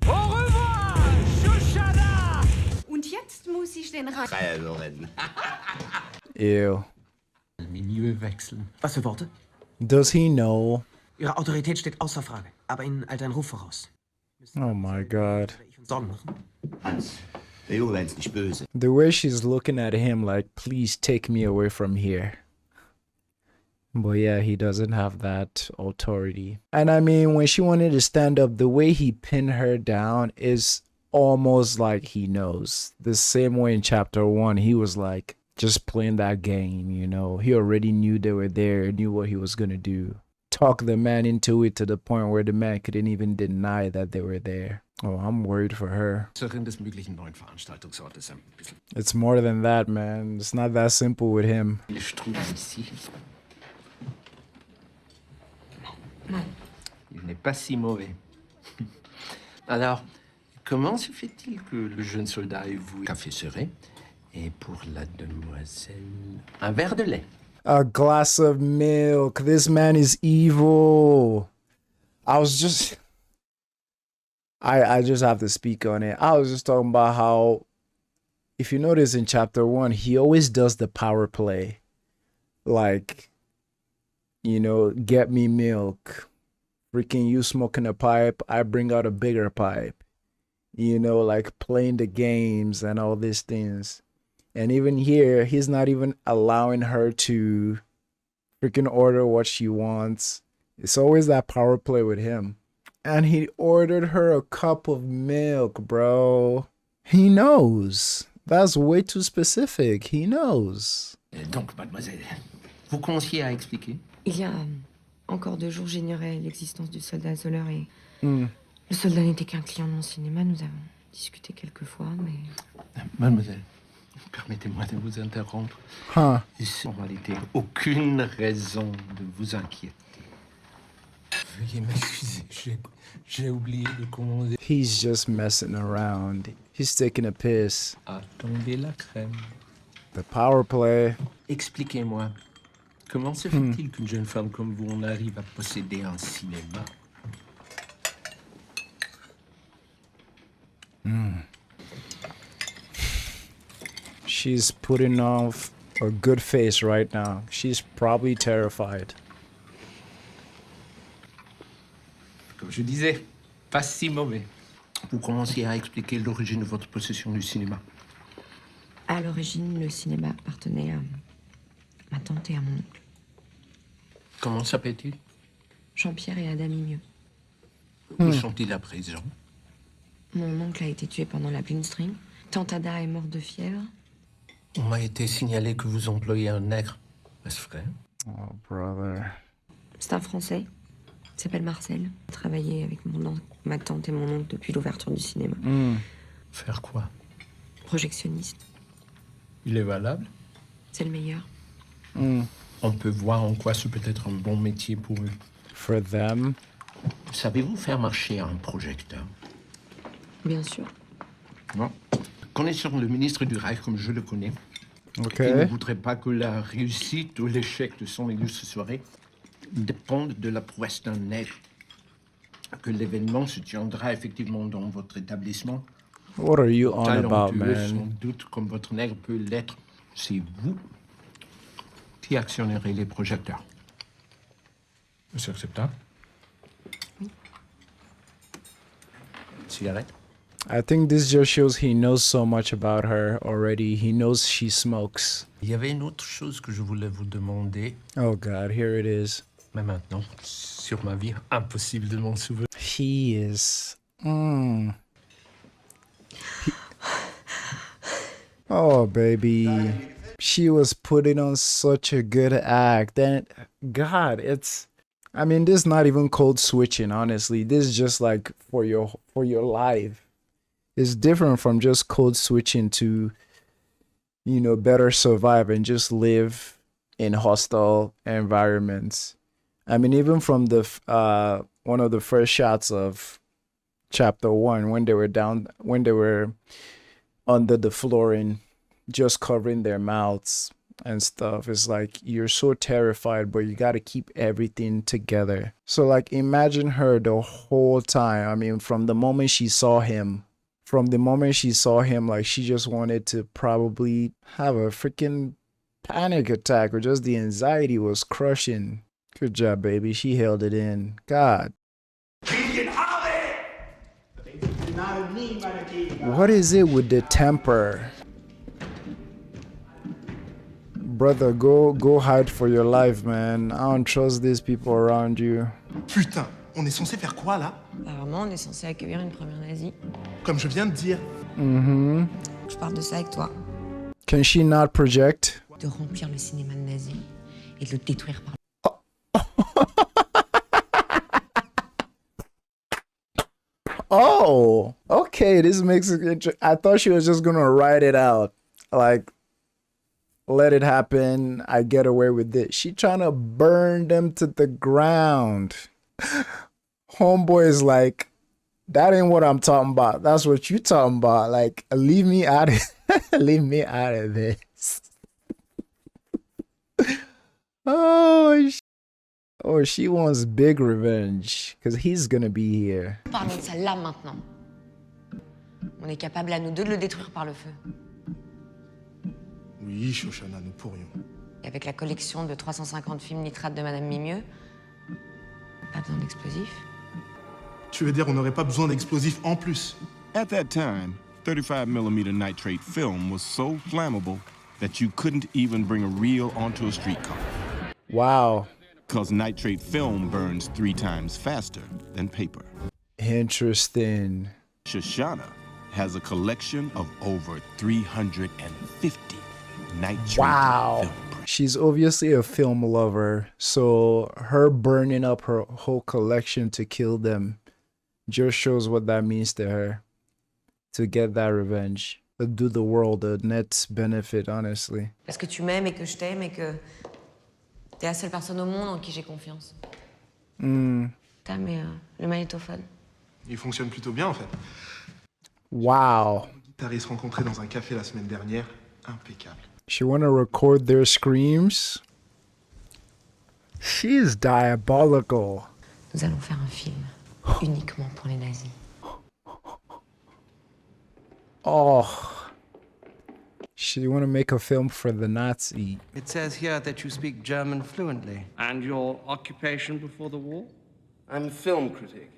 Speaker 14: Au revoir, Shoshana! Und jetzt muss ich den
Speaker 15: Reisen.
Speaker 2: Ew.
Speaker 1: Milieu wechseln.
Speaker 12: Was für Worte?
Speaker 2: Does he know?
Speaker 12: Ihre Autorität steht außer Frage. Aber Ihnen eilt ein Ruf voraus.
Speaker 2: Oh my god.
Speaker 12: Ich uns Sorgen machen.
Speaker 15: Hans, der Junge ist nicht böse.
Speaker 2: The way she's looking at him like, please take me away from here. But yeah, he doesn't have that authority. And I mean, when she wanted to stand up, the way he pinned her down is almost like he knows. The same way in chapter 1, he was like just playing that game, you know. He already knew they were there, knew what he was going to do. Talk the man into it to the point where the man couldn't even deny that they were there. Oh, I'm worried for her.
Speaker 1: Des möglichen neuen Veranstaltungsortes ein bisschen.
Speaker 2: It's more than that, man. It's not that simple with him.
Speaker 1: Le Strudel ici. Il n'est pas si mauvais. Alors, comment se fait-il que le jeune soldat ait voulu café serré et pour la demoiselle un verre de lait?
Speaker 2: A glass of milk. This man is evil. I just have to speak on it. I was just talking about how, if you notice in chapter 1, he always does the power play. Like, you know, get me milk. Freaking you smoking a pipe, I bring out a bigger pipe. You know, like playing the games and all these things. And even here, he's not even allowing her to freaking order what she wants. It's always that power play with him. And he ordered her a cup of milk, bro. He knows. That's way too specific. He knows.
Speaker 1: Donc, mademoiselle, vous commenciez à expliquer?
Speaker 13: Il y a encore 2 jours, j'ignorais l'existence du soldat Zoller et le soldat n'était qu'un client de mon cinéma. Nous avons discuté quelques fois, mais...
Speaker 1: Mademoiselle, permettez-moi de vous interrompre. Ici, en réalité, aucune raison de vous inquiéter. Veuillez m'excuser, j'ai oublié de commander.
Speaker 2: He's just messing around. He's taking a piss.
Speaker 1: Attendez la crème.
Speaker 2: The power play.
Speaker 1: Expliquez-moi, comment se fait-il qu'une jeune femme comme vous en arrive à posséder un cinéma?
Speaker 2: She's putting off a good face right now. She's probably terrified.
Speaker 1: Comme je disais, pas si mauvais. Vous commenciez à expliquer l'origine de votre possession du cinéma.
Speaker 13: À l'origine, le cinéma appartenait à ma tante et à mon oncle.
Speaker 1: Comment s'appelle-t-il?
Speaker 13: Jean-Pierre et Adam Mieux.
Speaker 1: Où sont-ils à présent?
Speaker 13: Mon oncle a été tué pendant la Blindstring. Tante Ada est morte de fièvre.
Speaker 1: On m'a été signalé que vous employez un nègre. Est-ce vrai?
Speaker 2: Oh, brother.
Speaker 13: C'est un Français. Il s'appelle Marcel. Il travaillait avec ma tante et mon oncle depuis l'ouverture du cinéma.
Speaker 1: Faire quoi?
Speaker 13: Projectionniste.
Speaker 1: Il est valable?
Speaker 13: C'est le meilleur.
Speaker 1: On peut voir en quoi ce peut être un bon métier pour eux.
Speaker 2: For them.
Speaker 1: Savez-vous faire marcher un projecteur?
Speaker 13: Bien sûr.
Speaker 1: Non. Connaissant le ministre du Reich comme je le connais,
Speaker 2: Ok.
Speaker 1: il ne voudrait pas que la réussite ou l'échec de son illustre soirée dépende de la prouesse d'un nègre. Que l'événement se tiendra effectivement dans votre établissement.
Speaker 2: What are you on about,
Speaker 1: Talentueux, sans
Speaker 2: man?
Speaker 1: doute, comme votre nègre peut l'être. C'est vous qui actionnerez les projecteurs. C'est acceptable?
Speaker 13: Oui.
Speaker 1: Cigarette?
Speaker 2: I think this just shows he knows so much about her already. He knows she smokes.
Speaker 1: Il y avait une autre chose que je voulais vous demander.
Speaker 2: Oh God, here it is.
Speaker 1: Mais maintenant, sur ma vie, impossible de m'en souvenir.
Speaker 2: He is. Oh, baby. She was putting on such a good act. And God, it's. I mean, this is not even code switching, honestly. This is just like for your life. It's different from just code switching to, you know, better survive and just live in hostile environments. I mean, even from the one of the first shots of chapter 1, when they were under the flooring, just covering their mouths and stuff, it's like you're so terrified, but you got to keep everything together. So like, imagine her the whole time. I mean, from the moment she saw him, like she just wanted to probably have a freaking panic attack, or just the anxiety was crushing. Good job, baby. She held it in. God. What is it with the temper? Brother, go hide for your life, man. I don't trust these people around you.
Speaker 16: Putain, on est censé faire quoi, là?
Speaker 13: Apparemment, on est censé accueillir une première nazie.
Speaker 16: Comme je viens de dire.
Speaker 13: Je parle de ça avec toi.
Speaker 2: Can she not project?
Speaker 13: De remplir le cinéma de nazi et de le détruire par...
Speaker 2: Oh, okay. This makes it interesting. I thought she was just gonna write it out, like, let it happen. I get away with it. She trying to burn them to the ground. Homeboy is like, that ain't what I'm talking about. That's what you talking about. Like, leave me out of leave me out of this. Oh, she wants big revenge because he's gonna be here.
Speaker 13: Parlons de ça là maintenant. On est capable à nous deux de le détruire par le feu.
Speaker 16: Oui, Shoshana, nous pourrions.
Speaker 13: Et avec la collection de 350 films nitrates de Madame Mimieux, pas besoin d'explosifs.
Speaker 16: Tu veux dire on n'aurait pas besoin d'explosifs en plus?
Speaker 10: At that time, 35mm nitrate film was so flammable that you couldn't even bring a reel onto a streetcar.
Speaker 2: Wow.
Speaker 10: Because nitrate film burns 3 times faster than paper.
Speaker 2: Interesting.
Speaker 10: Shoshana has a collection of over 350 nitrate
Speaker 2: Wow. She's obviously a film lover, so her burning up her whole collection to kill them just shows what that means to her. To get that revenge. Do the world a net benefit, honestly.
Speaker 13: Parce que tu m'aimes et que je t'aime et que t'es la seule personne au monde en qui j'ai confiance. T'as mais le magnétophone.
Speaker 16: Il fonctionne plutôt bien en fait.
Speaker 2: Wow.
Speaker 16: Guitaristes rencontrés dans un café la semaine dernière, impeccable.
Speaker 2: She wanna record their screams? She's diabolical.
Speaker 13: Nous allons faire un film uniquement pour les nazis.
Speaker 2: Oh. She wanna make a film for the Nazi.
Speaker 17: It says here that you speak German fluently.
Speaker 5: And your occupation before the war?
Speaker 17: I'm a film critic.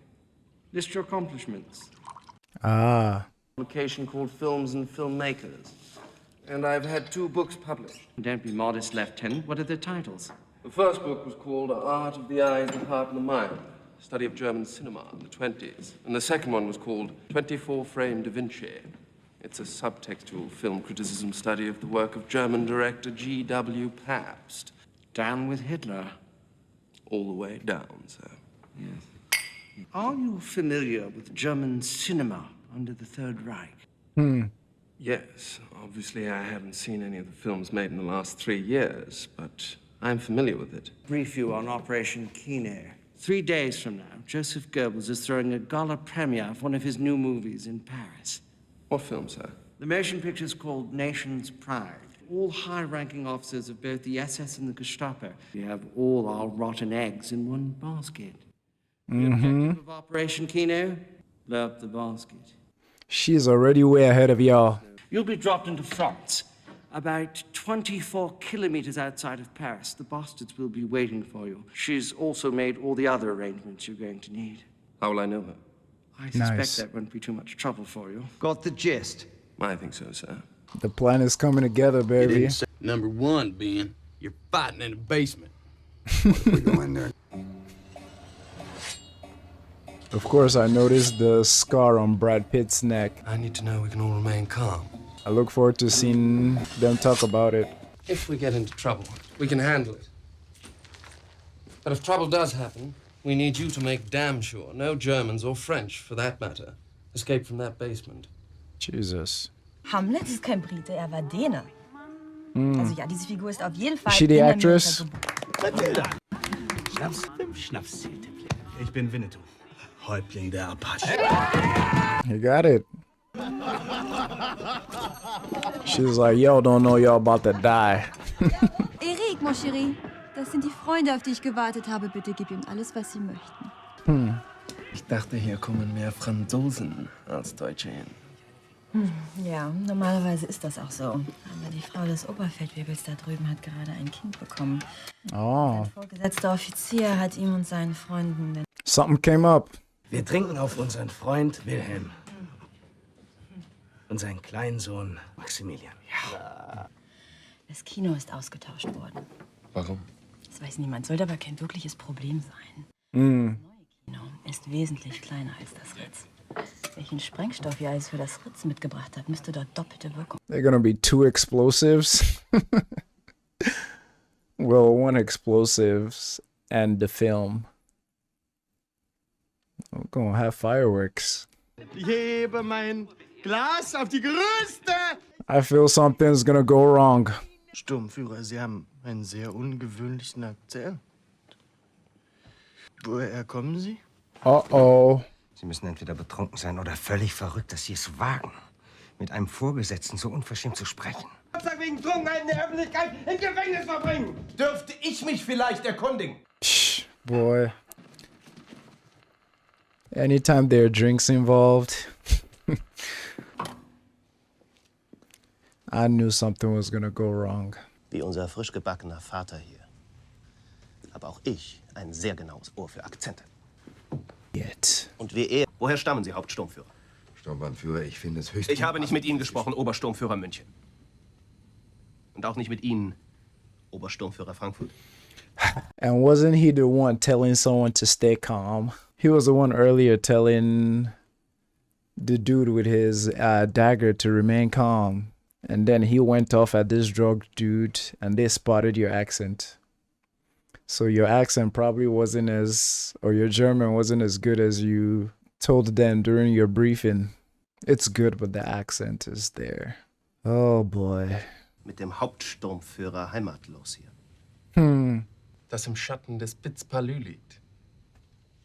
Speaker 17: List your accomplishments.
Speaker 2: Ah.
Speaker 17: Publication called Films and Filmmakers. And I've had 2 books published.
Speaker 5: Don't be modest, Lieutenant. What are the titles?
Speaker 17: The first book was called Art of the Eyes, the Heart and the Mind, a study of German cinema in the 20s. And the second one was called 24 Frame Da Vinci. It's a subtextual film criticism study of the work of German director G.W. Pabst.
Speaker 5: Down with Hitler.
Speaker 17: All the way down, sir.
Speaker 5: Yes. Are you familiar with German cinema under the Third Reich?
Speaker 17: Yes, obviously I haven't seen any of the films made in the last 3 years, but I'm familiar with it.
Speaker 5: Brief you on Operation Kino. 3 days from now, Joseph Goebbels is throwing a gala premiere of one of his new movies in Paris.
Speaker 17: What film, sir?
Speaker 5: The motion picture is called Nation's Pride. All high-ranking officers of both the SS and the Gestapo. We have all our rotten eggs in one basket. The objective of Operation Kino? Blow up the basket.
Speaker 2: She's already way ahead of y'all.
Speaker 5: You'll be dropped into France, about 24 kilometers outside of Paris. The bastards will be waiting for you. She's also made all the other arrangements you're going to need.
Speaker 17: How will I know her?
Speaker 5: I suspect that won't be too much trouble for you.
Speaker 6: Got the gist?
Speaker 17: I think so, sir.
Speaker 2: The plan is coming together, baby.
Speaker 6: Number one being, you're fighting in the basement.
Speaker 11: We go in there.
Speaker 2: Of course, I noticed the scar on Brad Pitt's neck.
Speaker 17: I need to know we can all remain calm.
Speaker 2: I look forward to seeing them talk about it.
Speaker 17: If we get into trouble, we can handle it. But if trouble does happen, we need you to make damn sure no Germans or French, for that matter, escape from that basement.
Speaker 2: Jesus.
Speaker 18: Hamlet ist kein Brite, war Däne. Also ja, diese Figur ist auf jeden Fall...
Speaker 2: Is she the actress?
Speaker 1: Matilda! Schnaps, 5 Schnapszehnte. Ich bin Winnetou, Häuptling der Apache.
Speaker 2: You got it. She's like, yo, don't know y'all about to die.
Speaker 19: Eric, mon chéri, das sind die Freunde, auf die ich gewartet habe. Bitte gib ihnen alles, was sie möchten.
Speaker 17: Ich dachte, hier kommen mehr Franzosen als Deutsche hin.
Speaker 18: Ja, normalerweise ist das auch so. Aber die Frau des Oberfeldwebels da drüben hat gerade ein Kind bekommen.
Speaker 2: Oh.
Speaker 18: Ein vorgesetzter Offizier hat ihm und seinen Freunden den...
Speaker 2: Something came up.
Speaker 1: Wir trinken auf unseren Freund Wilhelm. Und seinen kleinen Sohn Maximilian. Ja.
Speaker 18: Das Kino ist ausgetauscht worden.
Speaker 17: Warum?
Speaker 18: Das weiß niemand, sollte aber kein wirkliches Problem sein. Das neue Kino ist wesentlich kleiner als das Ritz. Welchen Sprengstoff ihr alles für das Ritz mitgebracht habt, müsste dort doppelte Wirkung.
Speaker 2: They're gonna be 2 explosives. Well, 1 explosives and the film. We're gonna have fireworks.
Speaker 10: Ich hebe mein Glas auf die Größte!
Speaker 2: I feel something's gonna go wrong.
Speaker 10: Sturmführer, Sie haben einen sehr ungewöhnlichen Akzent. Woher kommen Sie?
Speaker 2: Uh-oh.
Speaker 1: Sie müssen entweder betrunken sein oder völlig verrückt, dass Sie es wagen, mit einem Vorgesetzten so unverschämt zu sprechen.
Speaker 10: Wegen Trunkenheit in der Öffentlichkeit im Gefängnis verbringen!
Speaker 1: Dürfte ich mich vielleicht erkundigen?
Speaker 2: Shh, boy. Anytime there are drinks involved, I knew something was gonna go wrong.
Speaker 20: Wie unser frisch gebackener Vater hier. Aber auch ich ein sehr genaues Ohr für Akzente.
Speaker 2: Jetzt.
Speaker 20: Und wie er. Woher stammen Sie, Hauptsturmführer?
Speaker 11: Sturmbannführer, ich finde es höchst...
Speaker 20: Ich habe nicht mit Ihnen gesprochen, Obersturmführer München. Und auch nicht mit Ihnen, Obersturmführer Frankfurt.
Speaker 2: And wasn't he the one telling someone to stay calm? He was the one earlier telling the dude with his dagger to remain calm. And then he went off at this drug dude and they spotted your accent. So your accent probably wasn't as, or your German wasn't as good as you told them during your briefing. It's good, but the accent is there. Oh boy.
Speaker 20: Mit dem Hauptsturmführer heimatlos hier.
Speaker 17: Das im Schatten des Pitts Palais liegt.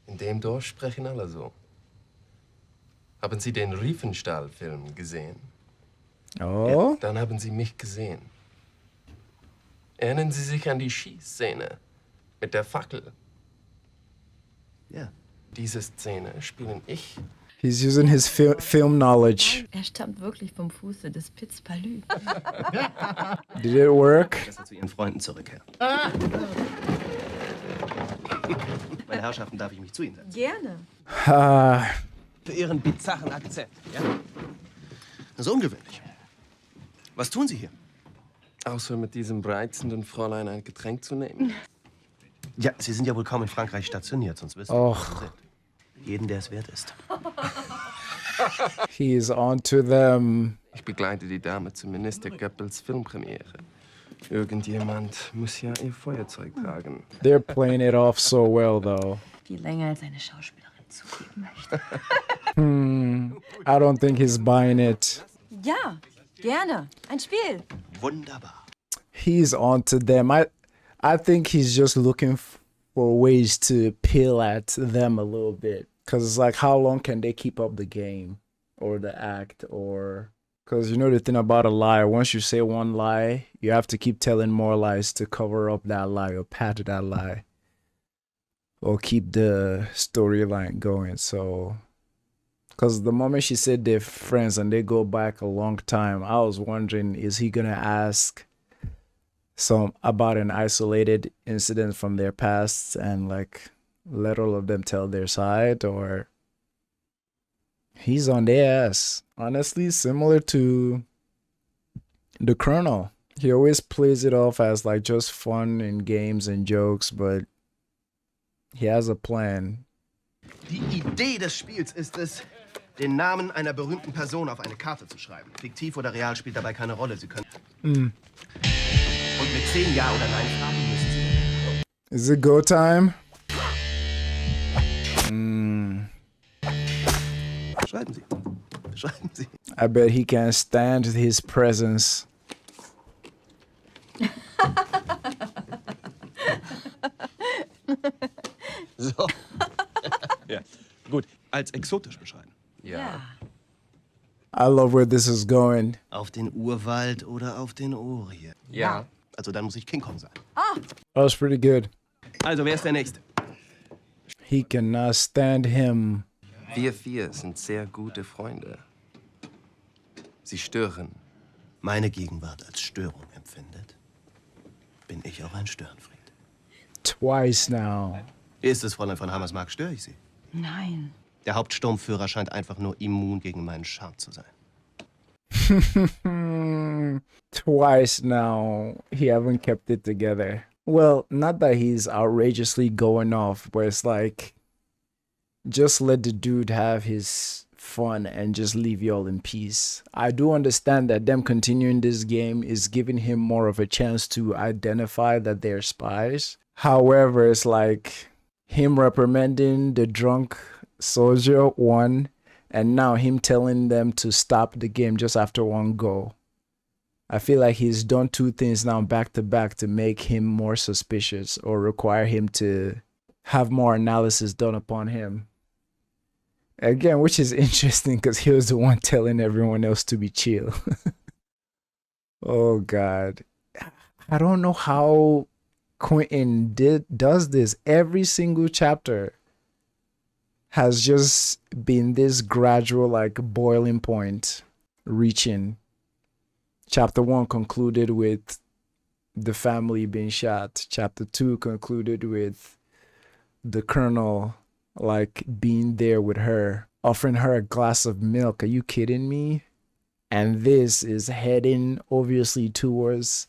Speaker 17: In dem Dorf sprechen alle so. Haben Sie den Riefenstahl-Film gesehen?
Speaker 2: Oh?
Speaker 17: Ja, dann haben Sie mich gesehen. Erinnern Sie sich an die Schießszene mit der Fackel?
Speaker 20: Ja.
Speaker 17: Diese Szene spielen ich.
Speaker 2: He's using his film knowledge.
Speaker 18: Er stammt wirklich vom Fuße des Pitts Palais.
Speaker 2: Did it work?
Speaker 20: Besser zu Ihren Freunden zurück, Herr. Meine Herrschaften, darf ich mich zu Ihnen setzen?
Speaker 18: Gerne.
Speaker 20: Für Ihren bizarren Akzent, ja? Das ist ungewöhnlich. Was tun Sie hier?
Speaker 17: Außer mit diesem reizenden Fräulein ein Getränk zu nehmen.
Speaker 20: Ja, Sie sind ja wohl kaum in Frankreich stationiert, sonst wissen
Speaker 2: Och.
Speaker 20: Sie, wo Sie sind. Jeden, der es wert ist.
Speaker 2: He's on to them.
Speaker 17: Ich begleite die Dame zu Minister Goebbels Filmpremiere. Irgendjemand muss ja ihr Feuerzeug tragen.
Speaker 2: They're playing it off so well, though.
Speaker 18: viel länger als eine Schauspielerin zugeben möchte.
Speaker 2: I don't think he's buying it.
Speaker 18: Ja, gerne. Ein Spiel.
Speaker 20: Wunderbar.
Speaker 2: He's on to them. I think he's just looking for ways to peel at them a little bit. Because it's like, how long can they keep up the game or the act? Or because you know the thing about a lie, once you say one lie, you have to keep telling more lies to cover up that lie or pad that lie or keep the storyline going. So because the moment she said they're friends and they go back a long time, I was wondering, is he gonna ask some about an isolated incident from their past and like let all of them tell their side, or he's on their ass? Honestly, similar to the Colonel. He always plays it off as like just fun and games and jokes, but he has a plan.
Speaker 20: Die Idee des Spiels ist es, den Namen einer berühmten Person auf eine Karte zu schreiben. Fiktiv oder real spielt dabei keine Rolle. Sie können. Und mit 10 Ja oder Nein fragen müssen Sie.
Speaker 2: Is it go time?
Speaker 20: Schreiben Sie. Schreiben Sie.
Speaker 2: I bet he can't stand his presence.
Speaker 20: So. Ja. Gut, als exotisch beschreiben.
Speaker 18: Ja.
Speaker 2: I love where this is going.
Speaker 20: Auf den Urwald oder auf den Orient.
Speaker 18: Ja.
Speaker 20: Also dann muss ich King Kong sein.
Speaker 18: Ah,
Speaker 2: That was pretty good.
Speaker 20: Also, wer ist der Nächste?
Speaker 2: He cannot stand him.
Speaker 20: Wir vier sind sehr gute Freunde. Sie stören. Meine Gegenwart als Störung empfindet, bin ich auch ein Störenfried.
Speaker 2: Twice now.
Speaker 20: Ist es, Fräulein von Hammersmark, störe ich Sie?
Speaker 18: nein.
Speaker 20: Der Hauptsturmführer scheint einfach nur immun gegen meinen Charme zu sein.
Speaker 2: Twice now. He haven't kept it together. Well, not that he's outrageously going off, but it's like, just let the dude have his fun and just leave y'all in peace. I do understand that them continuing this game is giving him more of a chance to identify that they're spies. However, it's like him reprimanding the drunk soldier, one, and now him telling them to stop the game just after one go. I feel like he's done two things now back to back to make him more suspicious or require him to have more analysis done upon him. Again, which is interesting because he was the one telling everyone else to be chill. Oh, God. I don't know how Quentin does this. Every single chapter has just been this gradual, like, boiling point, reaching. Chapter 1 concluded with the family being shot. Chapter 2 concluded with the colonel, like, being there with her, offering her a glass of milk. Are you kidding me? And this is heading, obviously, towards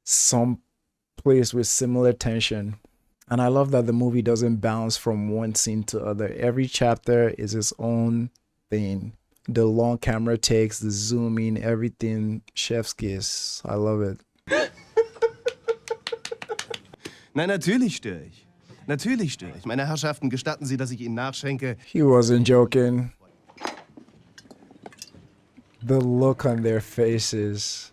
Speaker 2: some place with similar tension. And I love that the movie doesn't bounce from one scene to other. Every chapter is its own thing. The long camera takes, the zooming, everything, chef's kiss. I love it.
Speaker 20: Nein, natürlich störe ich. Natürlich störe ich. Meine Herrschaften, gestatten Sie, dass ich Ihnen nachschenke.
Speaker 2: He wasn't joking. The look on their faces.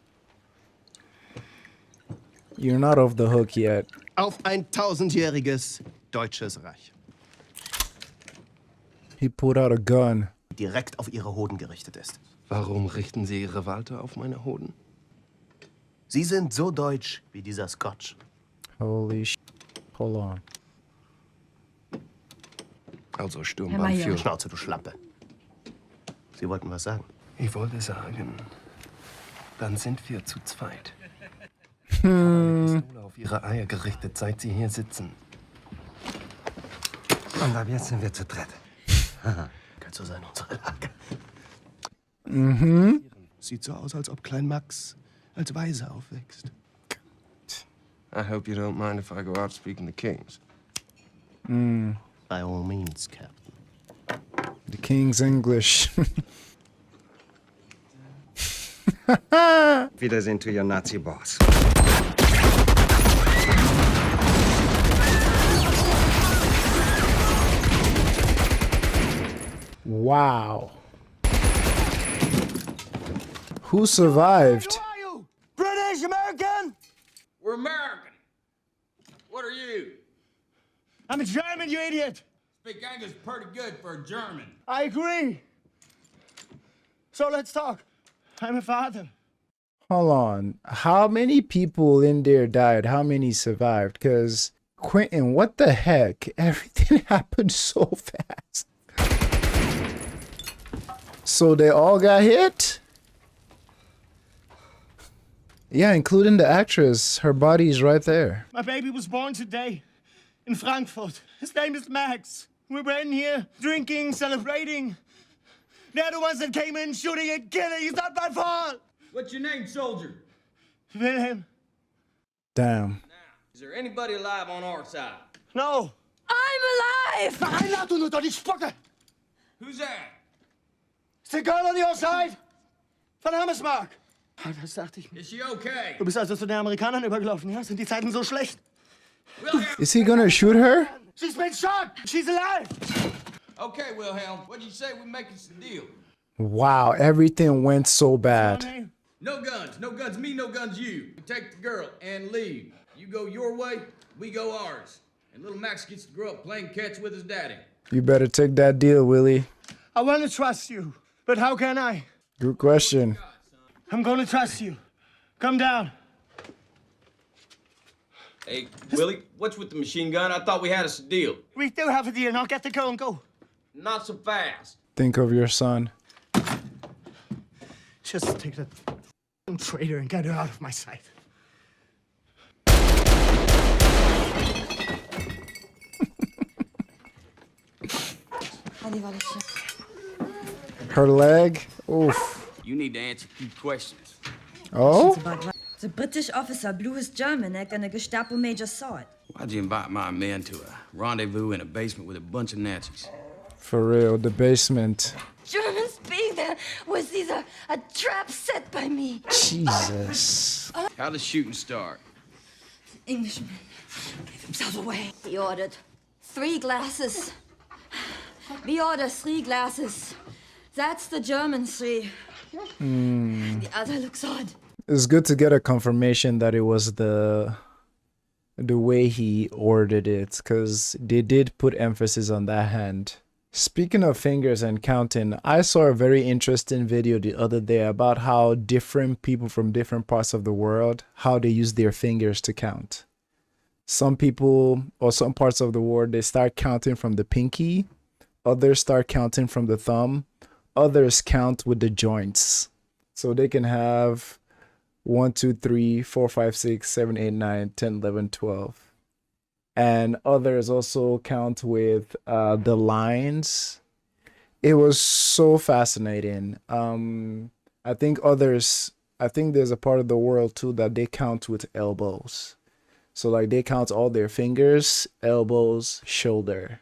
Speaker 2: You're not off the hook yet.
Speaker 20: Auf ein 1000-jähriges deutsches Reich.
Speaker 2: He pulled out a gun.
Speaker 20: Direkt auf Ihre Hoden gerichtet ist.
Speaker 17: Warum richten Sie Ihre Warte auf meine Hoden?
Speaker 20: Sie sind so deutsch wie dieser Scotch.
Speaker 2: Holy sh... Hold on.
Speaker 17: Also Sturmband für...
Speaker 20: Schnauze, du Schlampe. Sie wollten was sagen?
Speaker 17: Ich wollte sagen, dann sind wir zu zweit.
Speaker 2: Hm.
Speaker 17: Pistole auf Ihre Eier gerichtet, seit Sie hier sitzen.
Speaker 11: Und ab jetzt sind wir zu dritt.
Speaker 20: Kann so sein, unsere Lage.
Speaker 2: Mhm.
Speaker 20: Sieht so aus, als ob Klein Max als Waise aufwächst.
Speaker 17: I hope you don't mind if I go out speaking to kings.
Speaker 20: By all means, Captain.
Speaker 2: The King's English.
Speaker 11: Wiedersehen to your Nazi boss.
Speaker 2: Wow. Who survived?
Speaker 20: Who are you? British, American?
Speaker 6: We're American. What are you?
Speaker 20: I'm a German, you idiot.
Speaker 6: Speak English pretty good for a German.
Speaker 20: I agree. So let's talk. I'm a father.
Speaker 2: Hold on. How many people in there died? How many survived? Because Quentin, what the heck? Everything happened so fast. So they all got hit? Yeah, including the actress. Her body's right there.
Speaker 20: My baby was born today in Frankfurt. His name is Max. We were in here drinking, celebrating. They're the ones that came in shooting and killing. It's not my fault.
Speaker 6: What's your name, soldier?
Speaker 20: Wilhelm.
Speaker 2: Damn.
Speaker 6: Is there anybody alive on our side?
Speaker 20: No.
Speaker 18: I'm alive!
Speaker 20: Nein, du nur doch die Spucke!
Speaker 6: Who's that?
Speaker 20: Is the girl on your side? Von Hammersmark. Das dachte ich mir.
Speaker 6: Is she okay?
Speaker 20: Du bist also zu den Amerikanern übergelaufen, ja? Sind die Zeiten so schlecht?
Speaker 2: Is he gonna shoot her?
Speaker 20: She's been shot! She's alive!
Speaker 6: Okay, Wilhelm. What'd you say we make us a deal?
Speaker 2: Wow, everything went so bad.
Speaker 6: No guns. No guns me, no guns you. We take the girl and leave. You go your way, we go ours. And little Max gets to grow up playing catch with his daddy.
Speaker 2: You better take that deal, Willie.
Speaker 20: I want to trust you, but how can I?
Speaker 2: Good question.
Speaker 20: I'm going to trust you. Come down.
Speaker 6: Hey, Willie, what's with the machine gun? I thought we had us a deal.
Speaker 20: We do have a deal. Now get the girl and go.
Speaker 6: Not so fast.
Speaker 2: Think of your son.
Speaker 20: Just take that traitor and get her out of my sight.
Speaker 2: Her leg? Oof.
Speaker 6: You need to answer a few questions.
Speaker 2: Oh?
Speaker 18: The British officer blew his German neck and a Gestapo major saw it.
Speaker 6: Why'd you invite my men to a rendezvous in a basement with a bunch of Nazis?
Speaker 2: For real, the basement.
Speaker 18: Germans being there was either a trap set by me.
Speaker 2: Jesus.
Speaker 6: How'd the shooting start?
Speaker 18: The Englishman gave himself away.
Speaker 19: He ordered 3 glasses. We ordered 3 glasses. That's the German 3. The other looks odd.
Speaker 2: It's good to get a confirmation that it was the way he ordered it, because they did put emphasis on that hand. Speaking of fingers and counting, I saw a very interesting video the other day about how different people from different parts of the world, how they use their fingers to count. Some people or some parts of the world, they start counting from the pinky. Others start counting from the thumb. Others count with the joints. So they can have 1, 2, 3, 4, 5, 6, 7, 8, 9, 10, 11, 12. And others also count with the lines. It was so fascinating. I think there's a part of the world too that they count with elbows. So like they count all their fingers, elbows, shoulder.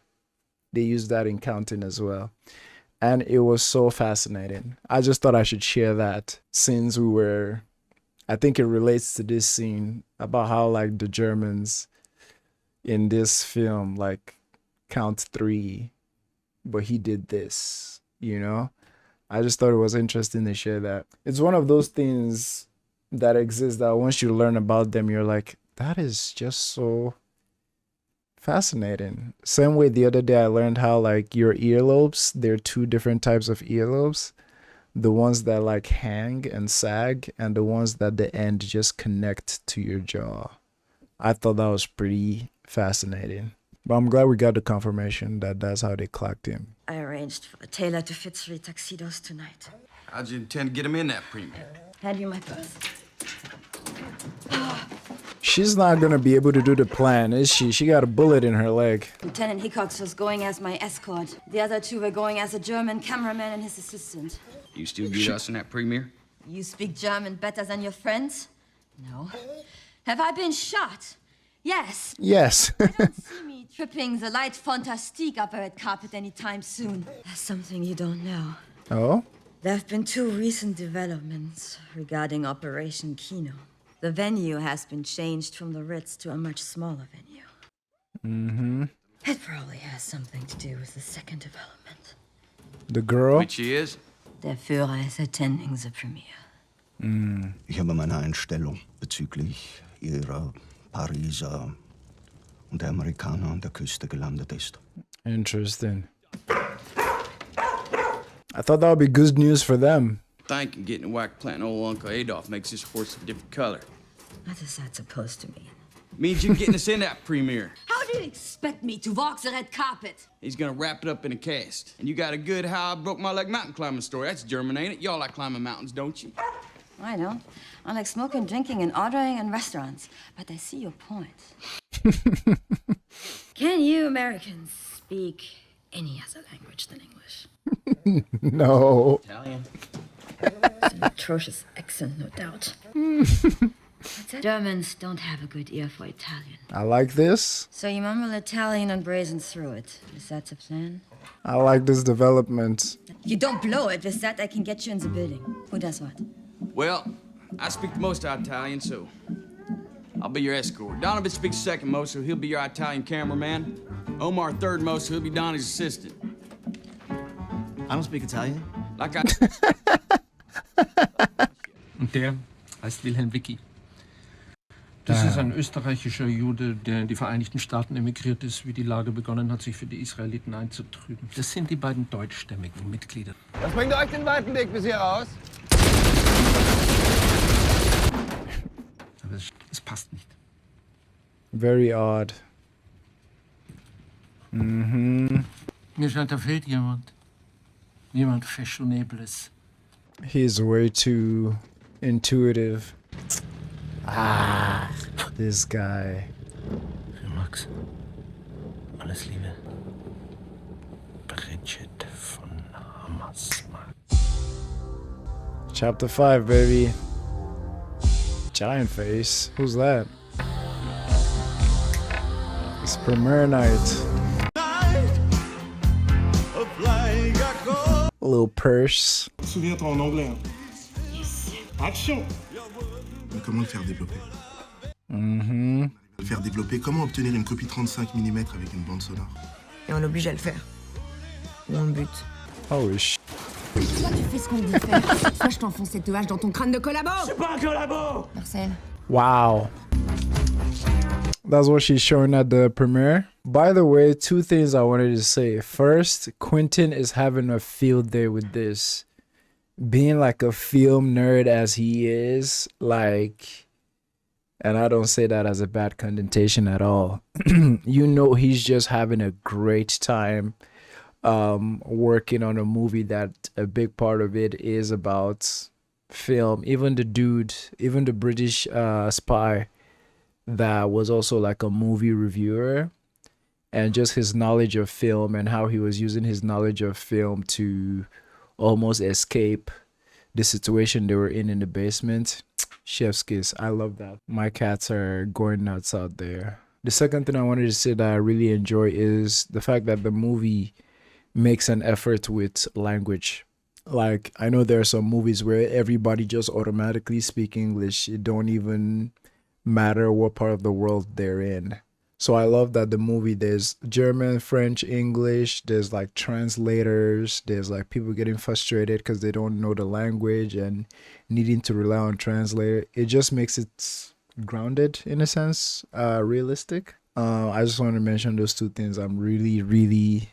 Speaker 2: They use that in counting as well. And it was so fascinating. I just thought I should share that since I think it relates to this scene about how like the Germans in this film like count 3, but he did this, you know? I just thought it was interesting to share that. It's one of those things that exist that once you learn about them, you're like, that is just so fascinating. Same way the other day I learned how like your earlobes, there are 2 different types of earlobes. The ones that like hang and sag, and the ones that the end just connect to your jaw. I thought that was pretty fascinating. But I'm glad we got the confirmation that that's how they clocked him.
Speaker 18: I arranged for a tailor to fit 3 tuxedos tonight.
Speaker 6: How'd you intend to get him in that premiere?
Speaker 18: Hand you my purse.
Speaker 2: She's not gonna be able to do the plan, is she? She got a bullet in her leg.
Speaker 19: Lieutenant Hickox was going as my escort. The other 2 were going as a German cameraman and his assistant.
Speaker 6: You still get us in that premiere?
Speaker 19: You speak German better than your friends? No. Have I been shot? Yes.
Speaker 2: Yes.
Speaker 19: I don't see me tripping the light fantastique up a red carpet anytime soon.
Speaker 18: There's something you don't know.
Speaker 2: Oh?
Speaker 18: There have been 2 recent developments regarding Operation Kino.
Speaker 19: The venue has been changed from the Ritz to a much smaller venue.
Speaker 2: Mm-hmm.
Speaker 18: It probably has something to do with the second development.
Speaker 2: The girl?
Speaker 6: Which she is?
Speaker 18: Der Führer is attending the premiere.
Speaker 7: Ich habe meine Einstellung bezüglich ihrer Pariser und der Amerikaner an der Küste gelandet ist.
Speaker 2: Interesting. I thought that would be good news for them.
Speaker 6: Thinking getting a whack planting old Uncle Adolf makes this horse a different color.
Speaker 18: What is that supposed to mean?
Speaker 6: Means you getting us in that premiere.
Speaker 19: How do you expect me to walk the red carpet?
Speaker 6: He's gonna wrap it up in a cast. And you got a good how I broke my leg mountain climbing story. That's German, ain't it? Y'all like climbing mountains, don't you?
Speaker 19: I don't. I like smoking, drinking, and ordering in restaurants. But I see your point. Can you Americans speak any other language than English?
Speaker 2: No.
Speaker 19: Italian. It's an atrocious accent, no doubt. Germans don't have a good ear for Italian.
Speaker 2: I like this.
Speaker 19: So you mumble Italian and brazen through it. Is that the plan?
Speaker 2: I like this development.
Speaker 19: You don't blow it. With that, I can get you in the building. Who does what?
Speaker 6: Well, I speak the most Italian, so I'll be your escort. Donovan speaks second most, so he'll be your Italian cameraman. Omar third most, so he'll be Donnie's assistant.
Speaker 21: I don't speak Italian.
Speaker 6: Like I...
Speaker 1: Und der heißt Wilhelm Wicki. Das ist ein österreichischer Jude, der in die Vereinigten Staaten emigriert ist, wie die Lage begonnen hat, sich für die Israeliten einzutrüben. Das sind die beiden deutschstämmigen Mitglieder.
Speaker 3: Was bringt euch den weiten Weg bis hier raus?
Speaker 1: Aber es passt nicht.
Speaker 2: Very odd.
Speaker 1: Mir scheint, da fehlt jemand. Jemand Fashionables.
Speaker 2: He's way too intuitive. Ah, this guy.
Speaker 1: Für Max. Alles Liebe. Bridget von Hammersmark.
Speaker 2: Chapter 5, baby. Giant face. Who's that? It's premiere night. Little purse.
Speaker 10: Souviens-toi en anglais. Action!
Speaker 16: Comment le faire développer? Le faire développer, comment obtenir une copie 35 mm avec une bande sonore?
Speaker 13: Et on l'oblige à le faire. Ou on le bute.
Speaker 2: Holy shit.
Speaker 13: Soit tu fais ce qu'on dit de faire, soit je t'enfonce cette hache dans ton crâne de collabo.
Speaker 8: C'est pas un collabo!
Speaker 13: Marcel.
Speaker 2: Wow. That's what she's showing at the premiere. By the way, two things I wanted to say. First, Quentin is having a field day with this. Being like a film nerd as he is, like, and I don't say that as a bad connotation at all. You know, he's just having a great time working on a movie that a big part of it is about film. Even the British spy that was also like a movie reviewer, and just his knowledge of film and how he was using his knowledge of film to almost escape the situation they were in the basement. Chef's kiss. I love that. My cats are going nuts out there. The second thing I wanted to say that I really enjoy is the fact that the movie makes an effort with language. Like, I know there are some movies where everybody just automatically speak English. It don't even matter what part of the world they're in. So I love that the movie, there's German, French, English, there's like translators, there's like people getting frustrated because they don't know the language and needing to rely on translator. It just makes it grounded in a sense, realistic. I just want to mention those two things. I'm really, really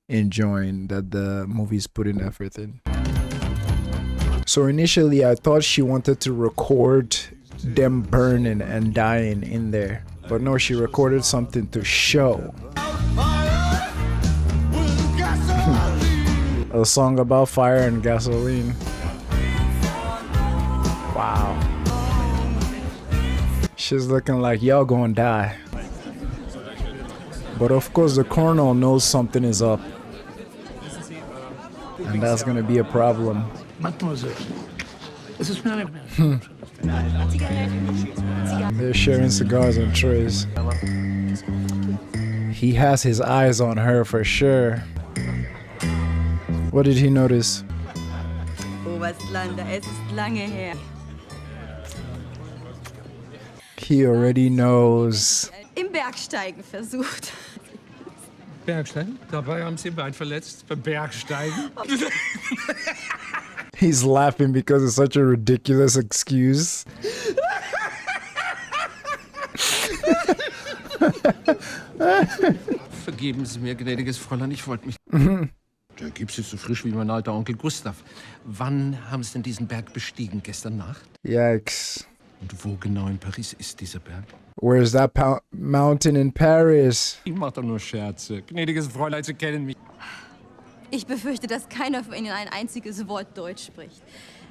Speaker 2: enjoying that the movie's putting effort in. So initially I thought she wanted to record them burning and dying in there. But no, she recorded something to show. A song about fire and gasoline. Wow. She's looking like y'all gonna die. But of course the colonel knows something is up. And that's gonna be a problem.
Speaker 1: Mademoiselle,
Speaker 2: They're sharing cigars and trays. He has his eyes on her for sure. What did he notice?
Speaker 18: Oberstlander, es ist lange her.
Speaker 2: He already knows.
Speaker 18: Im Bergsteigen versucht.
Speaker 1: Bergsteigen? Dabei haben Sie ein Bein verletzt. Beim Bergsteigen?
Speaker 2: He's laughing because it's such a ridiculous excuse.
Speaker 1: Vergeben Sie mir, gnädiges Fräulein, ich wollte mich... Der Gips ist so frisch wie mein alter Onkel Gustav. Wann haben Sie denn diesen Berg bestiegen? Gestern Nacht?
Speaker 2: Yikes.
Speaker 1: Und wo genau in Paris ist dieser Berg?
Speaker 2: Where's that mountain in Paris?
Speaker 1: Ich mach doch nur Scherze. Gnädiges Fräulein, Sie kennen mich.
Speaker 19: Ich befürchte, dass keiner von Ihnen ein einziges Wort Deutsch spricht.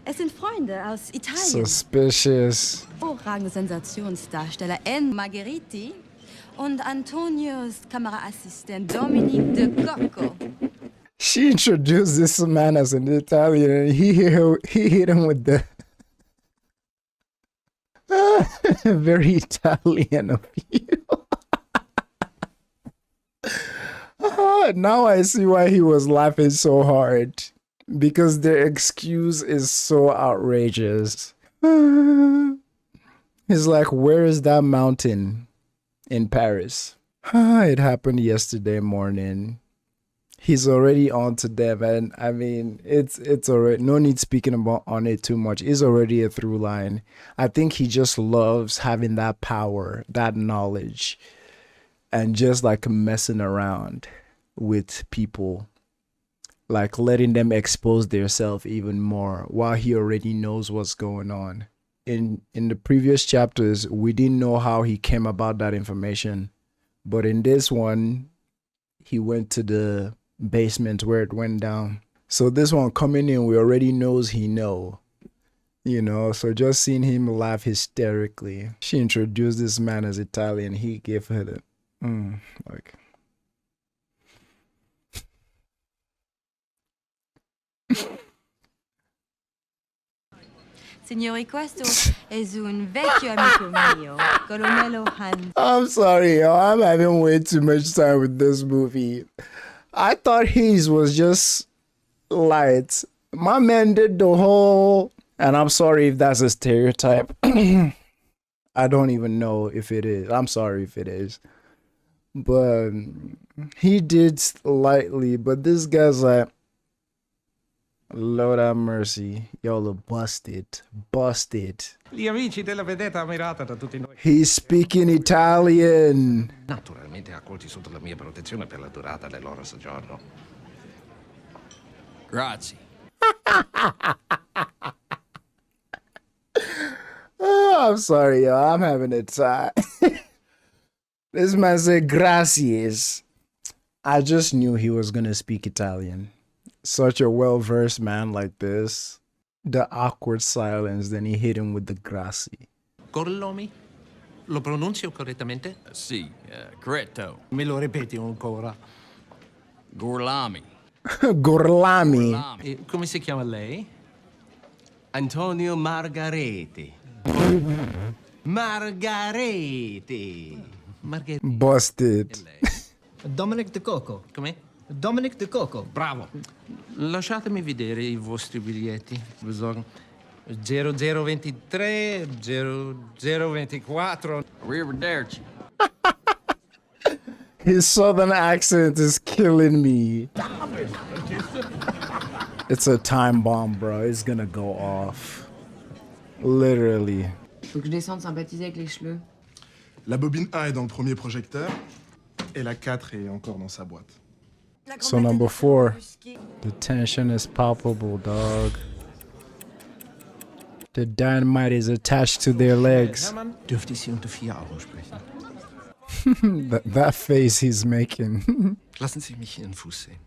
Speaker 19: Es sind Freunde aus Italien.
Speaker 2: Suspicious.
Speaker 19: Hervorragende Sensationsdarsteller N. Margheriti und Antonios Kameraassistent Dominique de Cocco.
Speaker 2: She introduced this man as an Italian and he hit him with the very Italian of you. Now I see why he was laughing so hard. Because their excuse is so outrageous. He's like, where is that mountain in Paris? It happened yesterday morning. He's already on to them, and I mean, it's already no need speaking about on it too much. It's already a through line. I think he just loves having that power, that knowledge, and just like messing around with people, like letting them expose themselves even more while he already knows what's going on. In the previous chapters, we didn't know how he came about that information, but in this one, he went to the basement where it went down. So this one coming in, we already knows he know, you know, so just seeing him laugh hysterically. She introduced this man as Italian. He gave her the like
Speaker 19: Signori, questo è un vecchio amico mio, Colonnello Hans.
Speaker 2: I'm sorry, yo. I'm having way too much time with this movie. I thought his was just light. My man did the whole, and I'm sorry if that's a stereotype. I don't even know if it is. I'm sorry if it is. But he did slightly, but this guy's like, Lord have mercy. Y'all are busted. Busted.
Speaker 1: Gli amici della vedetta ammirata da tutti noi.
Speaker 2: He's speaking Italian.
Speaker 1: Naturalmente accolti sotto la mia protezione per la durata del loro soggiorno.
Speaker 6: Grazie.
Speaker 2: Oh, I'm sorry, yo. I'm having a time. This man said gracias. I just knew he was gonna speak Italian. Such a well-versed man like this. The awkward silence, then he hit him with the grazie.
Speaker 1: Gorlomi? Lo pronuncio correttamente?
Speaker 6: Sì, corretto.
Speaker 1: Me lo ripeti ancora?
Speaker 6: Gorlami.
Speaker 2: Gorlami.
Speaker 1: E come si chiama lei?
Speaker 20: Antonio Margarete. Margarete.
Speaker 2: Busted.
Speaker 21: Dominic de Coco.
Speaker 1: Come?
Speaker 21: Dominic de Coco.
Speaker 1: Bravo. Lasciatemi vedere i vostri biglietti. Besorgen. 0023, 0024.
Speaker 6: Arrivederci.
Speaker 2: His southern accent is killing me. It's a time bomb, bro. It's gonna go off. Literally.
Speaker 13: Faut que je descende sympathiser avec les cheleux.
Speaker 16: La bobine A est dans le premier projecteur et la 4 est encore dans sa boîte.
Speaker 2: So number 4. The tension is palpable, dog. The dynamite is attached to their legs.
Speaker 1: Hermann, dürfte ich Sie unter 4 Augen sprechen?
Speaker 2: that face he's making.
Speaker 1: Lassen Sie mich Ihren Fuß sehen.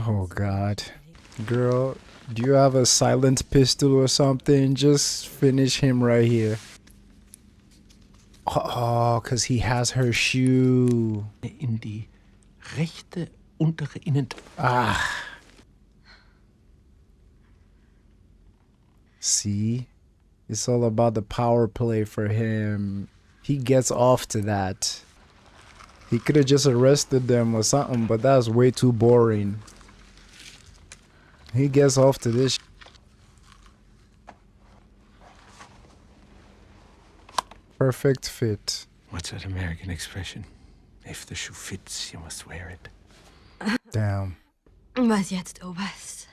Speaker 2: Oh, God. Girl, do you have a silent pistol or something? Just finish him right here. Oh, because he has her shoe.
Speaker 1: In die rechte untere Innen...
Speaker 2: Ah. See? It's all about the power play for him. He gets off to that. He could have just arrested them or something, but that's way too boring. He gets off to this. Perfect fit.
Speaker 1: What's that American expression? If the shoe fits, you must wear it.
Speaker 2: Damn.
Speaker 19: Was jetzt, Oberst?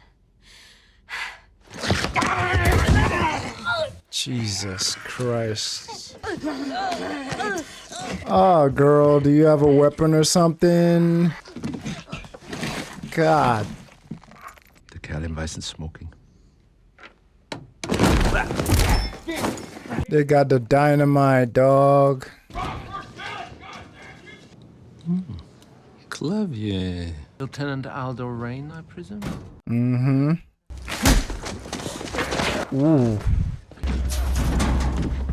Speaker 2: Jesus Christ. Oh, girl, do you have a weapon or something? God.
Speaker 1: Der Kerl im weißen Smoking.
Speaker 2: They got the dynamite, dog.
Speaker 1: Clavier. Lieutenant Aldo Rain, I presume?
Speaker 2: Mm-hmm. Ooh.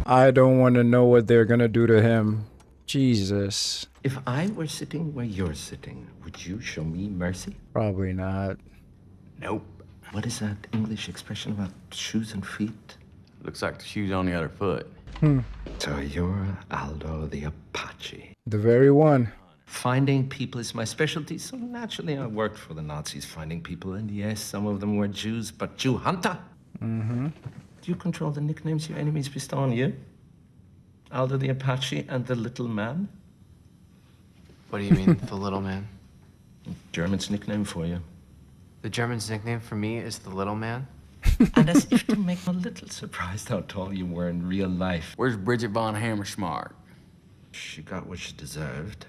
Speaker 2: I don't want to know what they're gonna do to him. Jesus.
Speaker 1: If I were sitting where you're sitting, would you show me mercy?
Speaker 2: Probably not.
Speaker 1: Nope. What is that English expression about shoes and feet?
Speaker 6: Looks like the shoe's on the other foot.
Speaker 1: So you're Aldo the Apache.
Speaker 2: The very one.
Speaker 1: Finding people is my specialty, so naturally I worked for the Nazis finding people, and yes, some of them were Jews, but Jew hunter.
Speaker 2: Mm-hmm.
Speaker 1: Do you control the nicknames your enemies bestow on you? Aldo the Apache and the Little Man?
Speaker 12: What do you mean, the little man?
Speaker 1: German's nickname for you.
Speaker 12: The German's nickname for me is the little man?
Speaker 1: And as if to make me a little surprised how tall you were in real life.
Speaker 6: Where's Bridget von Hammersmark?
Speaker 1: She got what she deserved.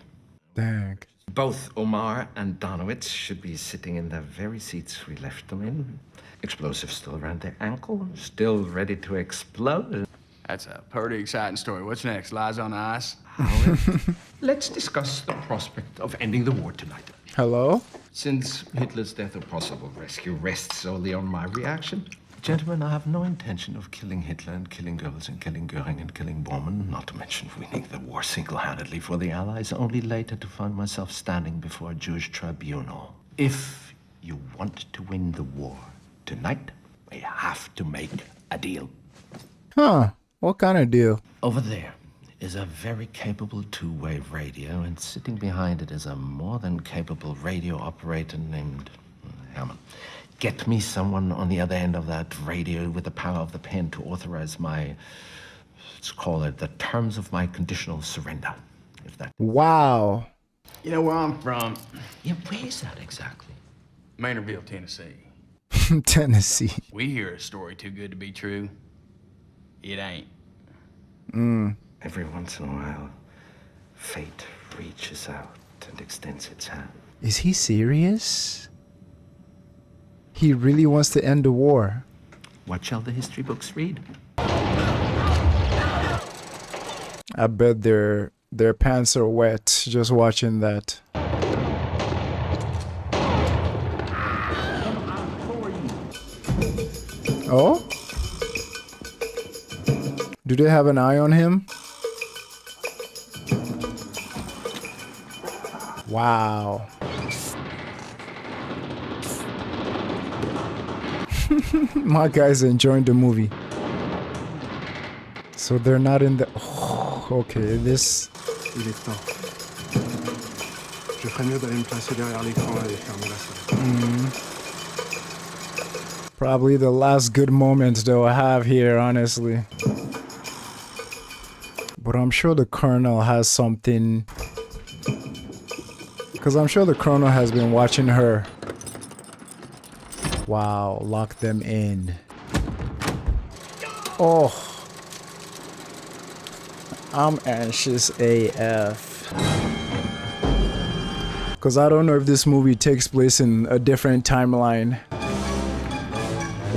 Speaker 2: Dang.
Speaker 1: Both Omar and Donowitz should be sitting in the very seats we left them in. Explosives still around their ankle, still ready to explode.
Speaker 6: That's a pretty exciting story. What's next? Lies on ice?
Speaker 1: Let's discuss the prospect of ending the war tonight.
Speaker 2: Hello?
Speaker 1: Since Hitler's death or possible rescue rests solely on my reaction, gentlemen, I have no intention of killing Hitler and killing Goebbels and killing Goering and killing Bormann, not to mention winning the war single-handedly for the Allies, only later to find myself standing before a Jewish tribunal. If you want to win the war tonight, we have to make a deal.
Speaker 2: Huh. What kind of deal?
Speaker 1: Over there is a very capable two-way radio, and sitting behind it is a more than capable radio operator named Herman. Get me someone on the other end of that radio with the power of the pen to authorize my, let's call it, the terms of my conditional surrender. If that.
Speaker 2: Wow.
Speaker 6: You know where I'm from?
Speaker 1: Yeah, where is that exactly?
Speaker 6: Maynardville, Tennessee.
Speaker 2: Tennessee.
Speaker 6: We hear a story too good to be true. It ain't.
Speaker 1: Every once in a while, fate reaches out and extends its hand.
Speaker 2: Is he serious? He really wants to end the war.
Speaker 1: What shall the history books read?
Speaker 2: I bet their pants are wet just watching that. Oh? Do they have an eye on him? Wow. My guy's enjoying the movie. So they're not in the... Oh, okay, this...
Speaker 16: Il est temps. Je ferais mieux d'aller me placer derrière l'écran et fermer la salle.
Speaker 2: Probably the last good moment they'll have here, honestly. But I'm sure the Colonel has something... Because I'm sure the Colonel has been watching her. Wow, lock them in. Oh. I'm anxious AF. Because I don't know if this movie takes place in a different timeline.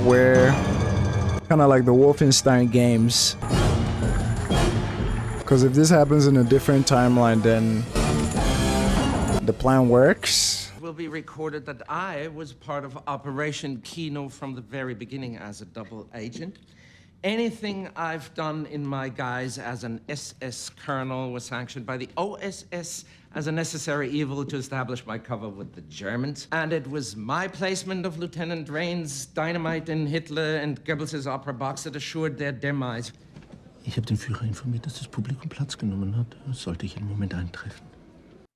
Speaker 2: Where... Kind of like the Wolfenstein games. Because if this happens in a different timeline, then... The plan works.
Speaker 4: It will be recorded that I was part of Operation Kino from the very beginning as a double agent. Anything I've done in my guise as an SS colonel was sanctioned by the OSS as a necessary evil to establish my cover with the Germans. And it was my placement of Lieutenant Rain's dynamite in Hitler and Goebbels' opera box that assured their demise.
Speaker 1: Ich habe den Führer informiert, dass das Publikum Platz genommen hat. Das sollte jeden Moment eintreffen.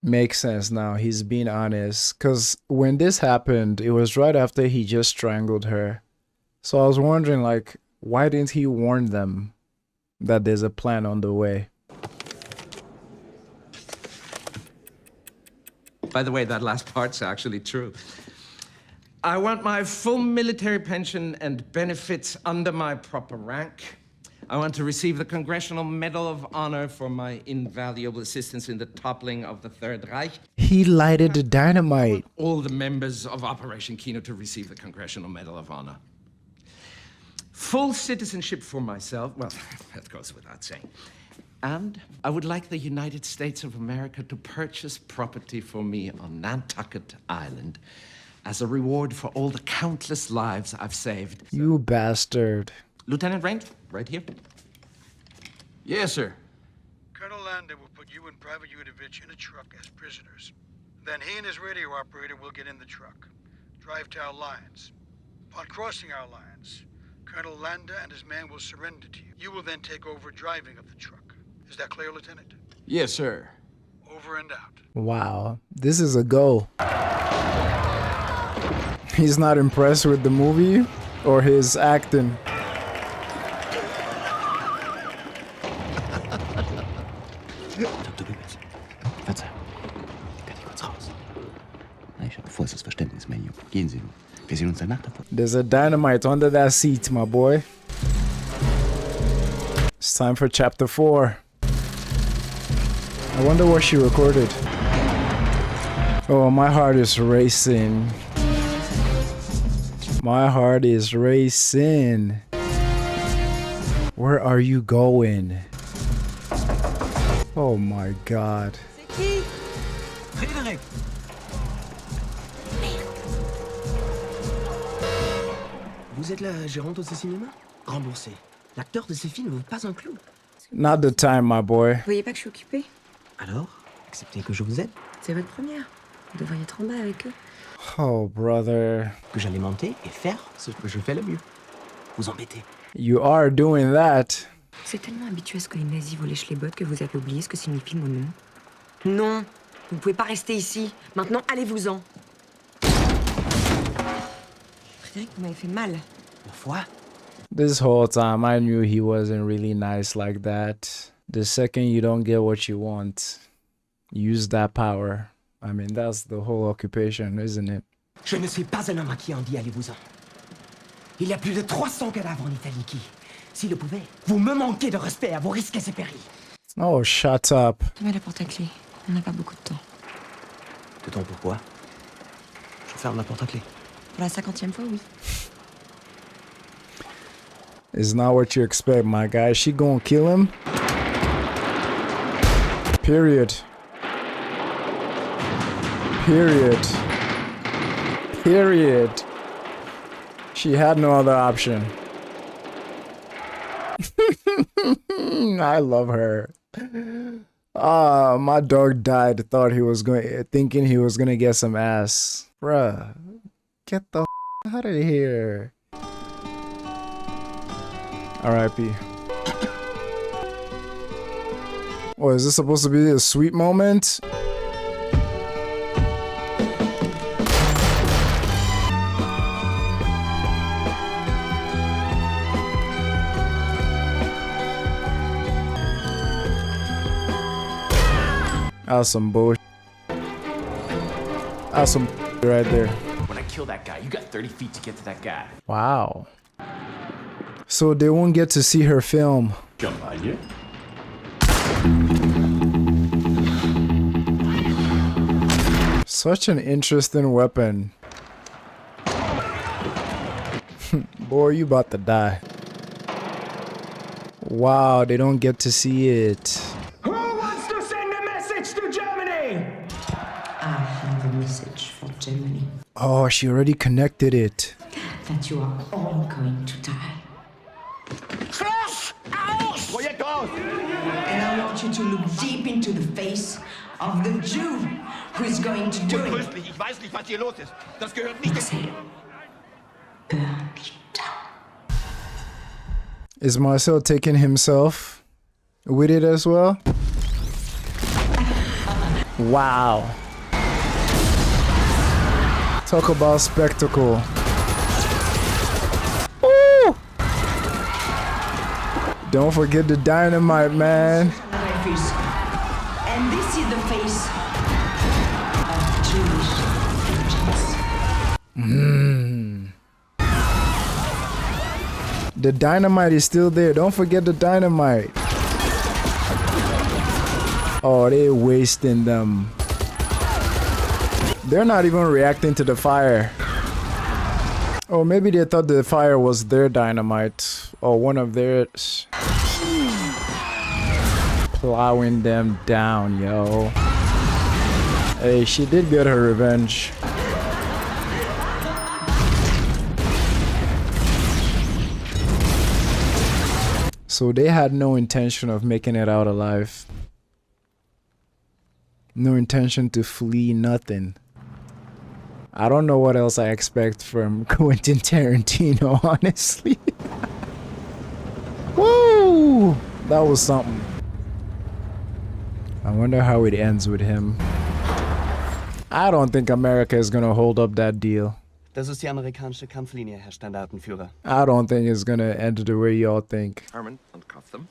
Speaker 2: Makes sense now. He's being honest. Because when this happened, it was right after he just strangled her. So I was wondering, like, why didn't he warn them that there's a plan on the way?
Speaker 4: By the way, that last part's actually true. I want my full military pension and benefits under my proper rank. I want to receive the Congressional Medal of Honor for my invaluable assistance in the toppling of the Third Reich.
Speaker 2: He lighted the dynamite.
Speaker 4: All the members of Operation Kino to receive the Congressional Medal of Honor. Full citizenship for myself, well, that goes without saying. And I would like the United States of America to purchase property for me on Nantucket Island as a reward for all the countless lives I've saved.
Speaker 2: You bastard.
Speaker 4: Lieutenant Rains, right here.
Speaker 6: Yes, sir.
Speaker 9: Colonel Landa will put you and Private Yudovich in a truck as prisoners. Then he and his radio operator will get in the truck, drive to our lines. Upon crossing our lines, Colonel Landa and his man will surrender to you. You will then take over driving of the truck. Is that clear, Lieutenant?
Speaker 6: Yes, sir.
Speaker 9: Over and out.
Speaker 2: Wow, this is a go. He's not impressed with the movie or his acting. There's a dynamite under that seat, my boy. It's time for chapter 4. I wonder what she recorded. Oh, my heart is racing. My heart is racing. Where are you going? Oh my God.
Speaker 22: C'est qui? Frédéric.
Speaker 12: Vous êtes la gérante de ce cinéma? Remboursé. L'acteur de ces films ne vaut pas un clou.
Speaker 2: Not the time, my boy.
Speaker 13: Vous voyez pas que je suis occupée?
Speaker 12: Alors, acceptez que je vous aide.
Speaker 13: C'est votre première. Vous devriez être en bas avec eux.
Speaker 2: Oh, brother.
Speaker 12: Que j'allais monter et faire ce que je fais le mieux. Vous embêtez.
Speaker 2: You are doing that.
Speaker 13: Vous êtes tellement habitué à ce que les nazis vous lèchent les bottes que vous avez oublié ce que signifie le mot non. Non, vous pouvez pas rester ici. Maintenant, allez-vous-en. Frédéric, vous m'avez fait mal.
Speaker 12: Ma foi.
Speaker 2: This whole time, I knew he wasn't really nice like that. The second you don't get what you want, use that power. I mean, that's the whole occupation, isn't it?
Speaker 12: Je ne suis pas un homme à qui on dit allez-vous-en. Il y a plus de 300 cadavres en Italie qui, s'il le pouvait, vous me manquez de respect à vos risques et périls.
Speaker 2: Oh, shut up.
Speaker 13: Mets la porte à clé. On n'a pas beaucoup de temps.
Speaker 12: De temps pourquoi? Je ferme la porte à clé.
Speaker 13: Pour la 50e fois, oui.
Speaker 2: It's not what you expect, my guy. She gonna kill him? Period. Period. Period. She had no other option. I love her. Ah, my dog died. Thinking he was gonna get some ass. Bruh, get the out of here. R.I.P. Oh, is this supposed to be a sweet moment? That's some bullshit. That's some right there.
Speaker 23: When I kill that guy, you got 30 feet to get to that guy.
Speaker 2: Wow. So they won't get to see her film.
Speaker 23: Champagne.
Speaker 2: Such an interesting weapon. Boy, you about to die. Wow, they don't get to see it.
Speaker 22: Who wants to send a message to Germany?
Speaker 13: I have a message for Germany.
Speaker 2: Oh, she already connected it.
Speaker 13: That you are all going to die. And I want you to look deep into the face of the Jew who is going to do it.
Speaker 22: Ich weiß nicht, was hier los ist. Das gehört nicht.
Speaker 2: Is Marcel taking himself with it as well? Wow. Talk about spectacle. Woo! Don't forget the dynamite, man.
Speaker 13: And this is the face of
Speaker 2: The dynamite is still there. Don't forget the dynamite. Oh, they're wasting them. They're not even reacting to the fire. Oh, maybe they thought the fire was their dynamite or one of theirs. Plowing them down, yo. Hey, she did get her revenge. So they had no intention of making it out alive. No intention to flee, nothing. I don't know what else I expect from Quentin Tarantino, honestly. Woo! That was something. I wonder how it ends with him. I don't think America is gonna hold up that deal.
Speaker 20: Das ist die amerikanische Kampflinie, Herr Standartenführer.
Speaker 2: I don't think it's gonna end the way y'all think.
Speaker 4: Herman, uncuff them.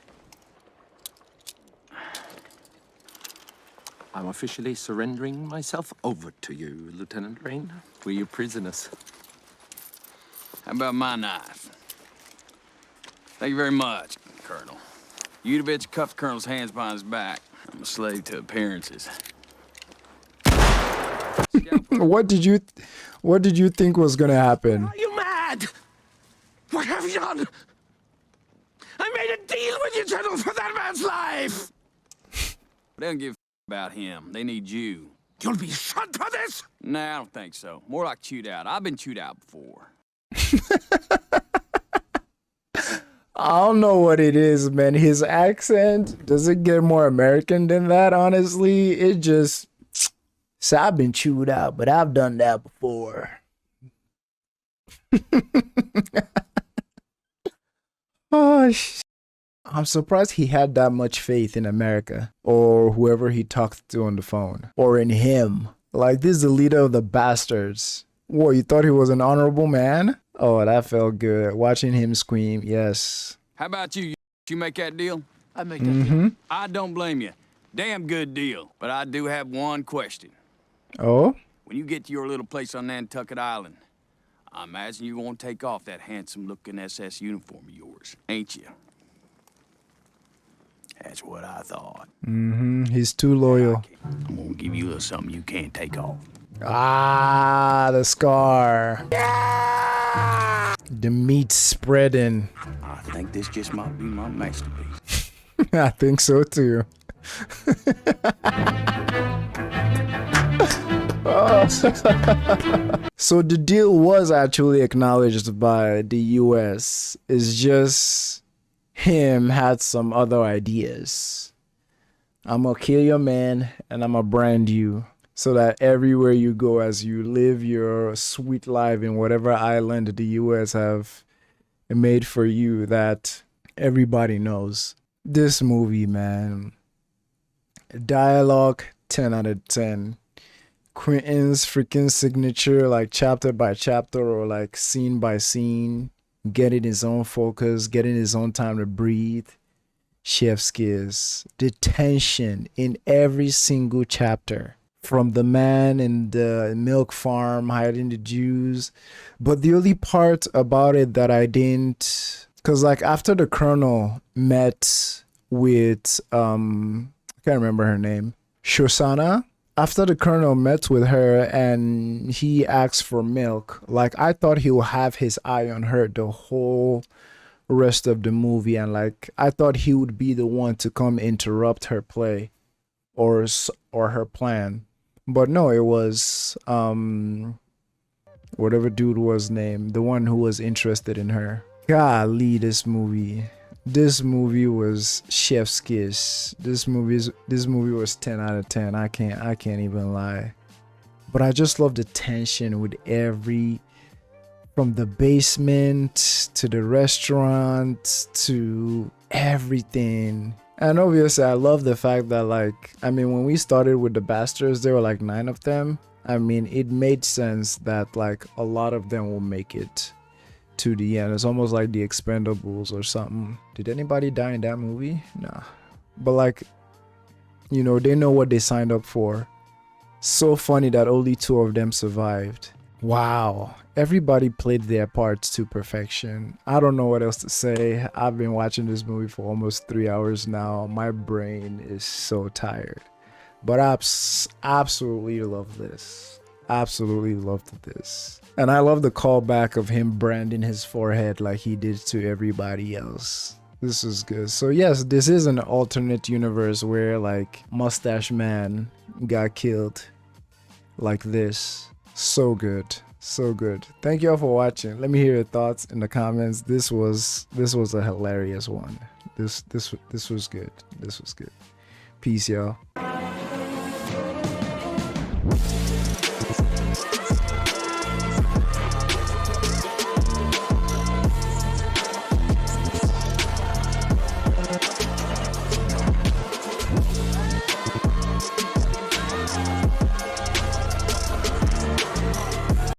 Speaker 4: I'm officially surrendering myself over to you, Lieutenant Rain. We're your prisoners.
Speaker 6: How about my knife? Thank you very much, Colonel. Udovich cuffed Colonel's hands behind his back. I'm a slave to appearances.
Speaker 2: What did you think was gonna happen?
Speaker 6: Are you mad? What have you done? I made a deal with you, General, for that man's life! They don't give a about him. They need you. You'll be shot for this? Nah, I don't think so. More like chewed out. I've been chewed out before.
Speaker 2: I don't know what it is, man. His accent, does it get more American than that, honestly? It just... So I've been chewed out, but I've done that before. Oh, I'm surprised he had that much faith in America or whoever he talked to on the phone or in him. Like, this is the leader of the bastards. What, you thought he was an honorable man? Oh, that felt good. Watching him scream, yes.
Speaker 6: How about you? You make that deal?
Speaker 4: I make that deal.
Speaker 6: I don't blame you. Damn good deal. But I do have one question.
Speaker 2: Oh?
Speaker 6: When you get to your little place on Nantucket Island, I imagine you won't take off that handsome-looking SS uniform of yours, ain't you? That's what I thought.
Speaker 2: He's too loyal.
Speaker 6: I'm gonna give you a little something you can't take off.
Speaker 2: Ah, the scar. Yeah! The meat spreading.
Speaker 6: I think this just might be my masterpiece.
Speaker 2: I think so too. So the deal was actually acknowledged by the US. It's just him had some other ideas. I'm gonna kill your man and I'm gonna brand you so that everywhere you go as you live your sweet life in whatever island the US have made for you, that everybody knows. This movie, man. Dialogue 10 out of 10. Quentin's freaking signature, like chapter by chapter or like scene by scene, getting his own focus, getting his own time to breathe. Chef's kiss. The tension in every single chapter, from the man in the milk farm hiding the Jews. But the only part about it that I didn't, because like after the colonel met with I can't remember her name, Shoshana. After the colonel met with her and he asked for milk, like I thought he would have his eye on her the whole rest of the movie, and like I thought he would be the one to come interrupt her play or her plan. But no, it was whatever dude was named, the one who was interested in her. Golly, this movie was chef's kiss. This movie was 10 out of 10. I can't even lie. But I just love the tension with from the basement to the restaurant to everything. And obviously I love the fact that, like, I mean, when we started with the bastards, there were like 9 of them. I mean, it made sense that like a lot of them will make it to the end. It's almost like the Expendables or something. Did anybody die in that movie? Nah. But like, you know, they know what they signed up for. So funny that only 2 of them survived. Wow, everybody played their parts to perfection. I don't know what else to say. I've been watching this movie for almost 3 hours now. My brain is so tired. But I absolutely love this. Absolutely loved this. And I love the callback of him branding his forehead like he did to everybody else. This is good. So yes, this is an alternate universe where like Mustache Man got killed like this. So good. So good. Thank you all for watching. Let me hear your thoughts in the comments. This was a hilarious one. This was good. This was good. Peace, y'all.